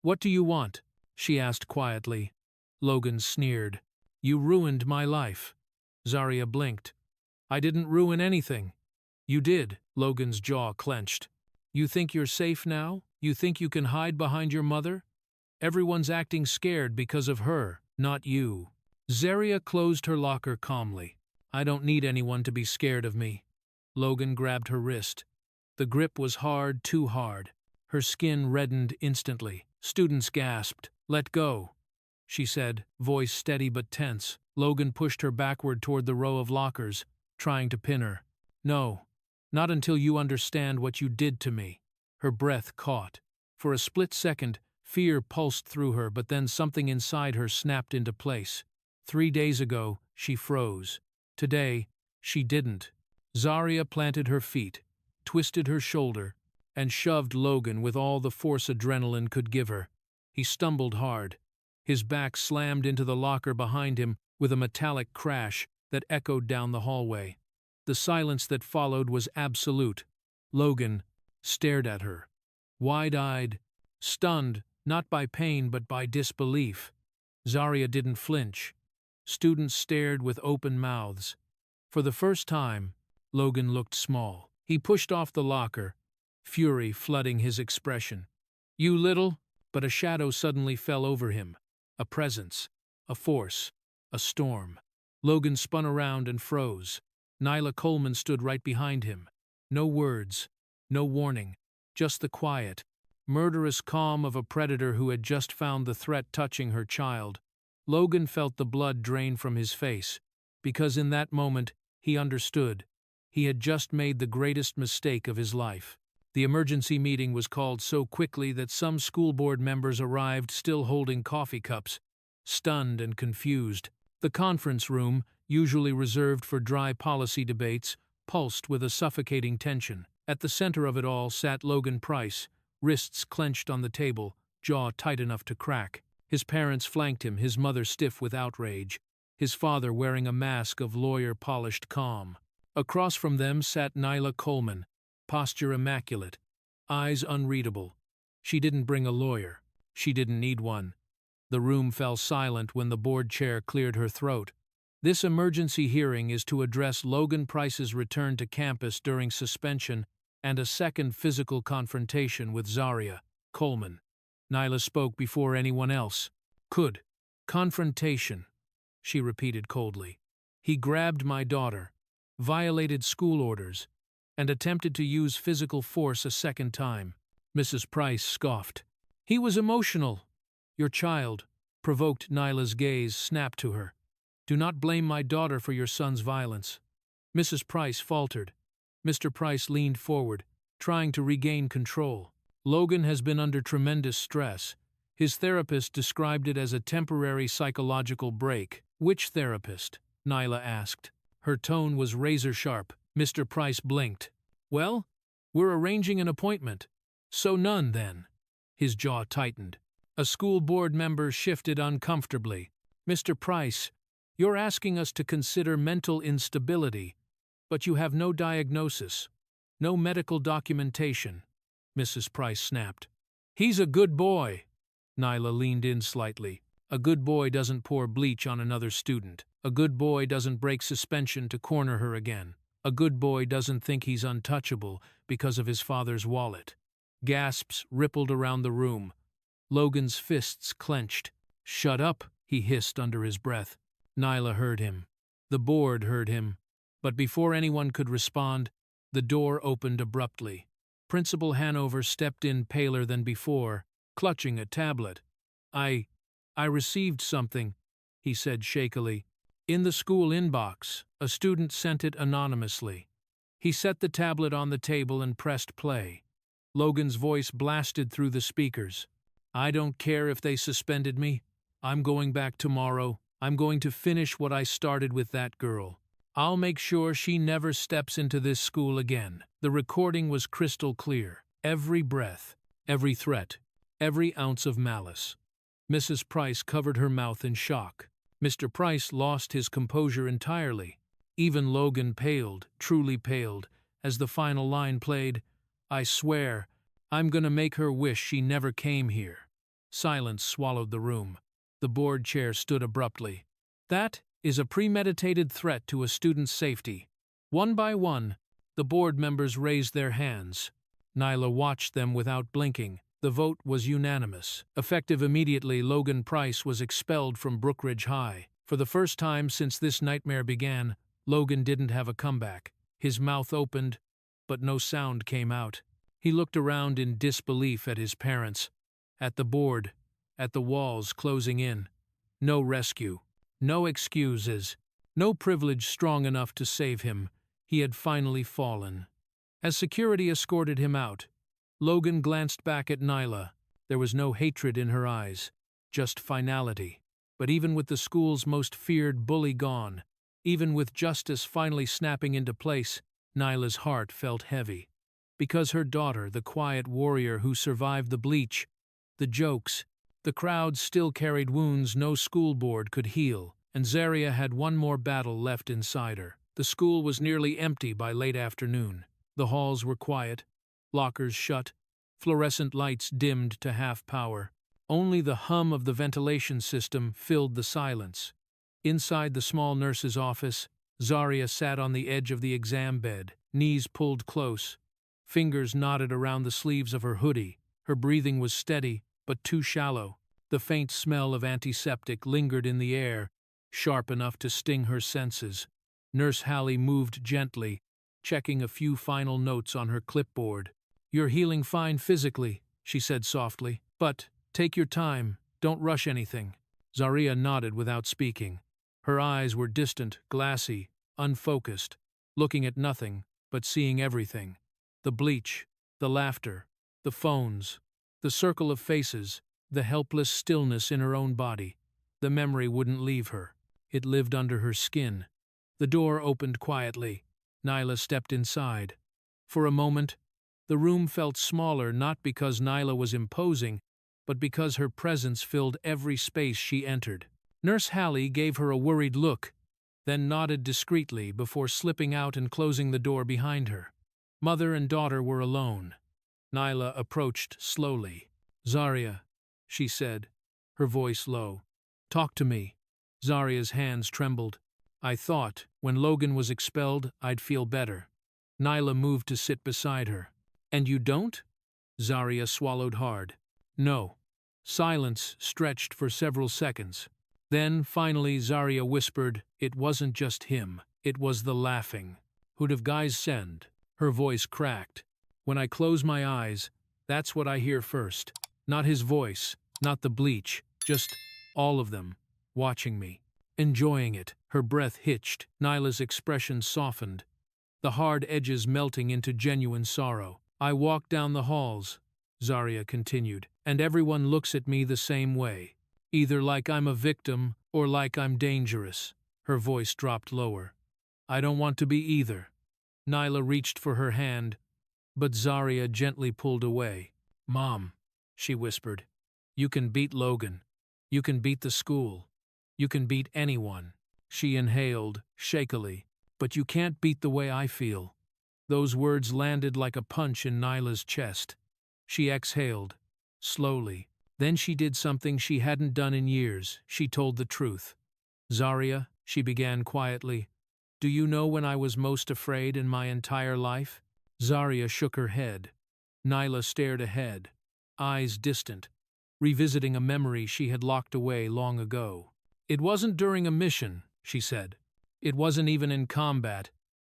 "What do you want?" she asked quietly. Logan sneered. "You ruined my life." Zarya blinked. "I didn't ruin anything." "You did." Logan's jaw clenched. "You think you're safe now? You think you can hide behind your mother? Everyone's acting scared because of her, not you." Zarya closed her locker calmly. "I don't need anyone to be scared of me." Logan grabbed her wrist. The grip was hard, too hard. Her skin reddened instantly. Students gasped. "Let go," she said, voice steady but tense. Logan pushed her backward toward the row of lockers, trying to pin her. "No, not until you understand what you did to me." Her breath caught. For a split second, fear pulsed through her, but then something inside her snapped into place. 3 days ago, she froze. Today, she didn't. Zarya planted her feet, twisted her shoulder, and shoved Logan with all the force adrenaline could give her. He stumbled hard. His back slammed into the locker behind him with a metallic crash that echoed down the hallway. The silence that followed was absolute. Logan stared at her, wide-eyed, stunned, not by pain but by disbelief. Zarya didn't flinch. Students stared with open mouths. For the first time, Logan looked small. He pushed off the locker, fury flooding his expression. "You little," but a shadow suddenly fell over him. A presence, a force, a storm. Logan spun around and froze. Nyla Coleman stood right behind him. No words, no warning, just the quiet, murderous calm of a predator who had just found the threat touching her child. Logan felt the blood drain from his face, because in that moment he understood. He had just made the greatest mistake of his life. The emergency meeting was called so quickly that some school board members arrived still holding coffee cups, stunned and confused. The conference room, usually reserved for dry policy debates, pulsed with a suffocating tension. At the center of it all sat Logan Price, wrists clenched on the table, jaw tight enough to crack. His parents flanked him, his mother stiff with outrage, his father wearing a mask of lawyer-polished calm. Across from them sat Nyla Coleman, posture immaculate, eyes unreadable. She didn't bring a lawyer. She didn't need one. The room fell silent when the board chair cleared her throat. This emergency hearing is to address Logan Price's return to campus during suspension and a second physical confrontation with Zaria Coleman. Nyla spoke before anyone else could. Confrontation, she repeated coldly. He grabbed my daughter, violated school orders, and attempted to use physical force a second time. Mrs. Price scoffed. He was emotional. Your child, provoked Nyla's gaze, snapped to her. Do not blame my daughter for your son's violence. Mrs. Price faltered. Mr. Price leaned forward, trying to regain control. Logan has been under tremendous stress. His therapist described it as a temporary psychological break. Which therapist? Nyla asked. Her tone was razor-sharp. Mr. Price blinked. Well, we're arranging an appointment. So none, then. His jaw tightened. A school board member shifted uncomfortably. Mr. Price, you're asking us to consider mental instability, but you have no diagnosis, no medical documentation, Mrs. Price snapped. He's a good boy. Nyla leaned in slightly. A good boy doesn't pour bleach on another student. A good boy doesn't break suspension to corner her again. A good boy doesn't think he's untouchable because of his father's wallet. Gasps rippled around the room. Logan's fists clenched. Shut up, he hissed under his breath. Nyla heard him. The board heard him. But before anyone could respond, the door opened abruptly. Principal Hanover stepped in paler than before, clutching a tablet. I received something, he said shakily. In the school inbox, a student sent it anonymously. He set the tablet on the table and pressed play. Logan's voice blasted through the speakers. I don't care if they suspended me. I'm going back tomorrow. I'm going to finish what I started with that girl. I'll make sure she never steps into this school again. The recording was crystal clear. Every breath, every threat, every ounce of malice. Mrs. Price covered her mouth in shock. Mr. Price lost his composure entirely. Even Logan paled, truly paled, as the final line played, I swear, I'm gonna make her wish she never came here. Silence swallowed the room. The board chair stood abruptly. That is a premeditated threat to a student's safety. One by one, the board members raised their hands. Nyla watched them without blinking. The vote was unanimous. Effective immediately, Logan Price was expelled from Brookridge High. For the first time since this nightmare began, Logan didn't have a comeback. His mouth opened, but no sound came out. He looked around in disbelief at his parents, at the board, at the walls closing in. No rescue, no excuses, no privilege strong enough to save him. He had finally fallen. As security escorted him out, Logan glanced back at Nyla. There was no hatred in her eyes, just finality. But even with the school's most feared bully gone, even with justice finally snapping into place, Nyla's heart felt heavy. Because her daughter, the quiet warrior who survived the bleach, the jokes, the crowd still carried wounds no school board could heal, and Zaria had one more battle left inside her. The school was nearly empty by late afternoon. The halls were quiet, lockers shut, fluorescent lights dimmed to half power. Only the hum of the ventilation system filled the silence. Inside the small nurse's office, Zaria sat on the edge of the exam bed, knees pulled close. Fingers knotted around the sleeves of her hoodie. Her breathing was steady, but too shallow. The faint smell of antiseptic lingered in the air, sharp enough to sting her senses. Nurse Hallie moved gently, checking a few final notes on her clipboard. You're healing fine physically, she said softly. But take your time, don't rush anything. Zaria nodded without speaking. Her eyes were distant, glassy, unfocused, looking at nothing, but seeing everything. The bleach, the laughter, the phones, the circle of faces, the helpless stillness in her own body. The memory wouldn't leave her. It lived under her skin. The door opened quietly. Nyla stepped inside. For a moment, the room felt smaller not because Nyla was imposing, but because her presence filled every space she entered. Nurse Hallie gave her a worried look, then nodded discreetly before slipping out and closing the door behind her. Mother and daughter were alone. Nyla approached slowly. "Zarya," she said, her voice low. "Talk to me." Zarya's hands trembled. "I thought, when Logan was expelled, I'd feel better." Nyla moved to sit beside her. "And you don't?" Zarya swallowed hard. "No." Silence stretched for several seconds. Then, finally, Zarya whispered, "It wasn't just him. It was the laughing. Who'd have guys send?" Her voice cracked. "When I close my eyes, that's what I hear first. Not his voice, not the bleach, just all of them, watching me, enjoying it." Her breath hitched. Nyla's expression softened, the hard edges melting into genuine sorrow. "I walk down the halls," Zarya continued, "and everyone looks at me the same way. Either like I'm a victim or like I'm dangerous." Her voice dropped lower. "I don't want to be either." Nyla reached for her hand, but Zarya gently pulled away. "Mom," she whispered, "you can beat Logan. You can beat the school. You can beat anyone." She inhaled, shakily, "But you can't beat the way I feel." Those words landed like a punch in Nyla's chest. She exhaled, slowly. Then she did something she hadn't done in years. She told the truth. "Zarya," she began quietly, "do you know when I was most afraid in my entire life?" Zarya shook her head. Nyla stared ahead, eyes distant, revisiting a memory she had locked away long ago. "It wasn't during a mission," she said. "It wasn't even in combat.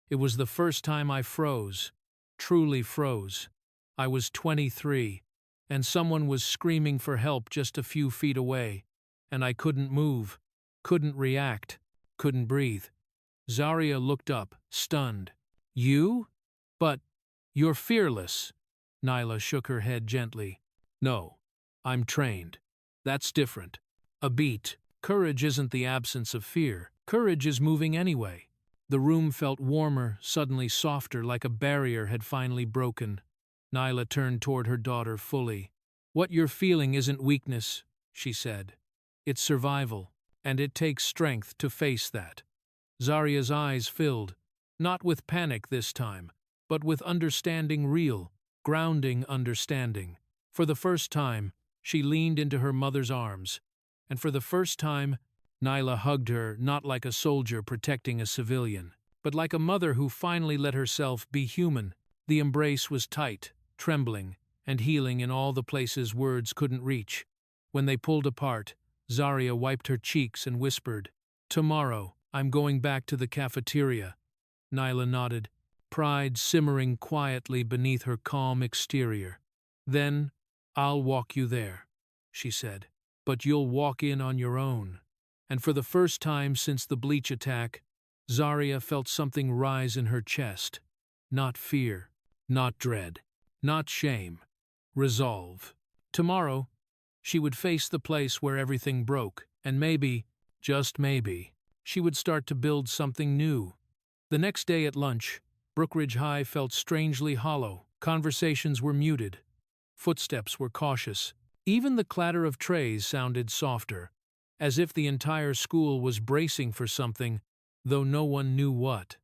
It was the first time I froze, truly froze. I was 23, and someone was screaming for help just a few feet away, and I couldn't move, couldn't react, couldn't breathe." Zarya looked up, stunned. "You? But you're fearless." Nyla shook her head gently. "No, I'm trained. That's different. A beat. Courage isn't the absence of fear. Courage is moving anyway." The room felt warmer, suddenly softer, like a barrier had finally broken. Nyla turned toward her daughter fully. "What you're feeling isn't weakness," she said. "It's survival, and it takes strength to face that." Zarya's eyes filled, not with panic this time, but with understanding, real, grounding understanding. For the first time, she leaned into her mother's arms, and for the first time, Nyla hugged her, not like a soldier protecting a civilian, but like a mother who finally let herself be human. The embrace was tight, trembling, and healing in all the places words couldn't reach. When they pulled apart, Zarya wiped her cheeks and whispered, "Tomorrow, I'm going back to the cafeteria." Nyla nodded, pride simmering quietly beneath her calm exterior. "Then, I'll walk you there," she said. "But you'll walk in on your own." And for the first time since the Bleach attack, Zarya felt something rise in her chest. Not fear, not dread, not shame. Resolve. Tomorrow, she would face the place where everything broke, and maybe, just maybe, she would start to build something new. The next day at lunch, Brookridge High felt strangely hollow. Conversations were muted. Footsteps were cautious. Even the clatter of trays sounded softer, as if the entire school was bracing for something, though no one knew what.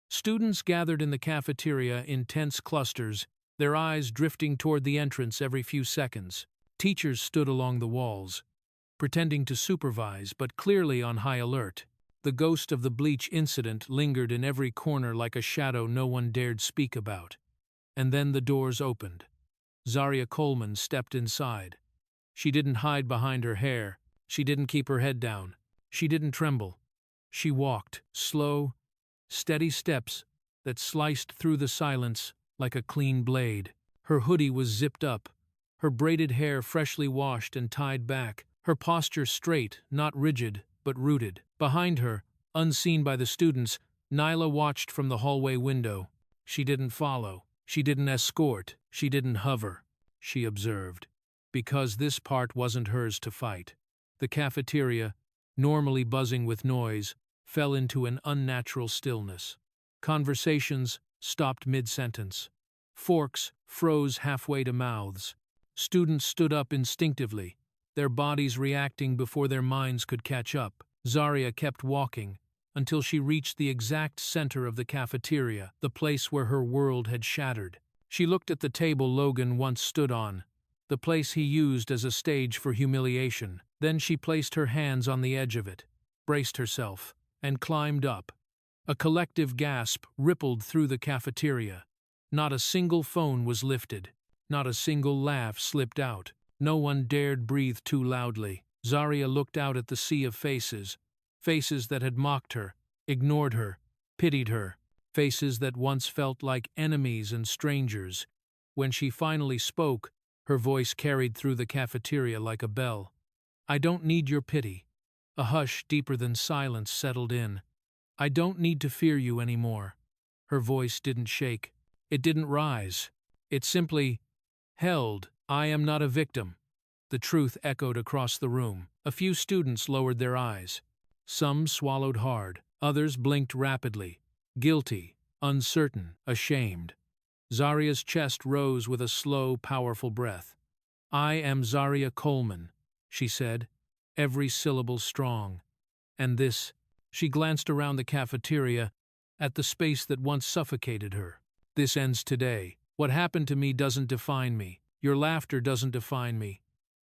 Students gathered in the cafeteria in tense clusters, their eyes drifting toward the entrance every few seconds. Teachers stood along the walls, pretending to supervise but clearly on high alert. The ghost of the Bleach incident lingered in every corner like a shadow no one dared speak about. And then the doors opened. Zarya Coleman stepped inside. She didn't hide behind her hair. She didn't keep her head down. She didn't tremble. She walked, slow, steady steps that sliced through the silence like a clean blade. Her hoodie was zipped up, her braided hair freshly washed and tied back, her posture straight, not rigid, but rooted. Behind her, unseen by the students, Nyla watched from the hallway window. She didn't follow. She didn't escort. She didn't hover. She observed. Because this part wasn't hers to fight. The cafeteria, normally buzzing with noise, fell into an unnatural stillness. Conversations stopped mid-sentence. Forks froze halfway to mouths. Students stood up instinctively, their bodies reacting before their minds could catch up. Zarya kept walking, until she reached the exact center of the cafeteria, the place where her world had shattered. She looked at the table Logan once stood on, the place he used as a stage for humiliation. Then she placed her hands on the edge of it, braced herself, and climbed up. A collective gasp rippled through the cafeteria. Not a single phone was lifted. Not a single laugh slipped out. No one dared breathe too loudly. Zarya looked out at the sea of faces. Faces that had mocked her, ignored her, pitied her. Faces that once felt like enemies and strangers. When she finally spoke, her voice carried through the cafeteria like a bell. "I don't need your pity." A hush deeper than silence settled in. "I don't need to fear you anymore." Her voice didn't shake. It didn't rise. It simply held. "I am not a victim." The truth echoed across the room. A few students lowered their eyes. Some swallowed hard. Others blinked rapidly. Guilty, uncertain, ashamed. Zarya's chest rose with a slow, powerful breath. "I am Zarya Coleman," she said, every syllable strong. "And this," she glanced around the cafeteria, at the space that once suffocated her. "This ends today. What happened to me doesn't define me. Your laughter doesn't define me.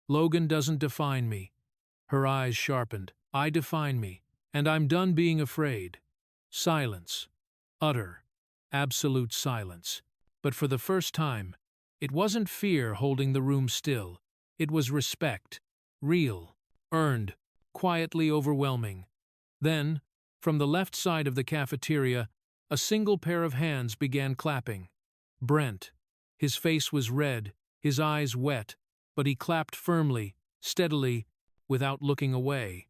Logan doesn't define me." Her eyes sharpened. "I define me, and I'm done being afraid." Silence. Utter, absolute silence. But for the first time, it wasn't fear holding the room still. It was respect. Real. Earned. Quietly overwhelming. Then, from the left side of the cafeteria, a single pair of hands began clapping. Brent. His face was red, his eyes wet, but he clapped firmly, steadily, without looking away.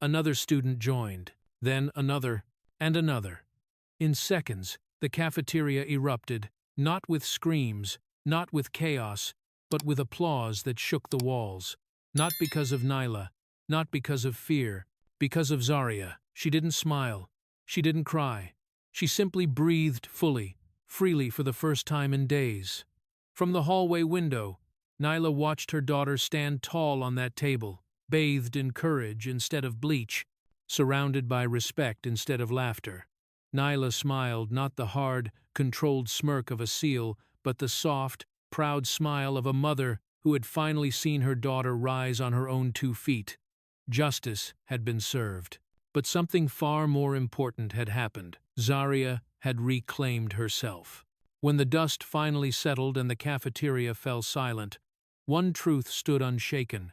Another student joined, then another, and another. In seconds, the cafeteria erupted, not with screams, not with chaos, but with applause that shook the walls. Not because of Nyla, not because of fear, because of Zarya. She didn't smile. She didn't cry. She simply breathed fully, freely for the first time in days. From the hallway window, Nyla watched her daughter stand tall on that table, bathed in courage instead of bleach, surrounded by respect instead of laughter. Nyla smiled, not the hard, controlled smirk of a seal, but the soft, proud smile of a mother who had finally seen her daughter rise on her own 2 feet. Justice had been served. But something far more important had happened. Zarya had reclaimed herself. When the dust finally settled and the cafeteria fell silent, one truth stood unshaken.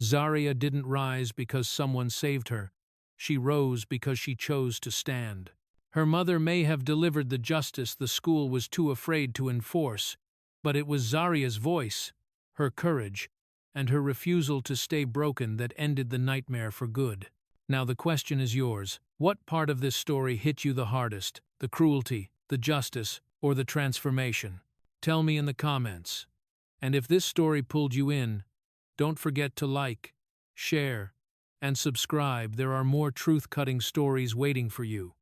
Zarya didn't rise because someone saved her. She rose because she chose to stand. Her mother may have delivered the justice the school was too afraid to enforce, but it was Zarya's voice, her courage, and her refusal to stay broken that ended the nightmare for good. Now the question is yours. What part of this story hit you the hardest? The cruelty, the justice, or the transformation? Tell me in the comments. And if this story pulled you in, don't forget to like, share, and subscribe. There are more truth-cutting stories waiting for you.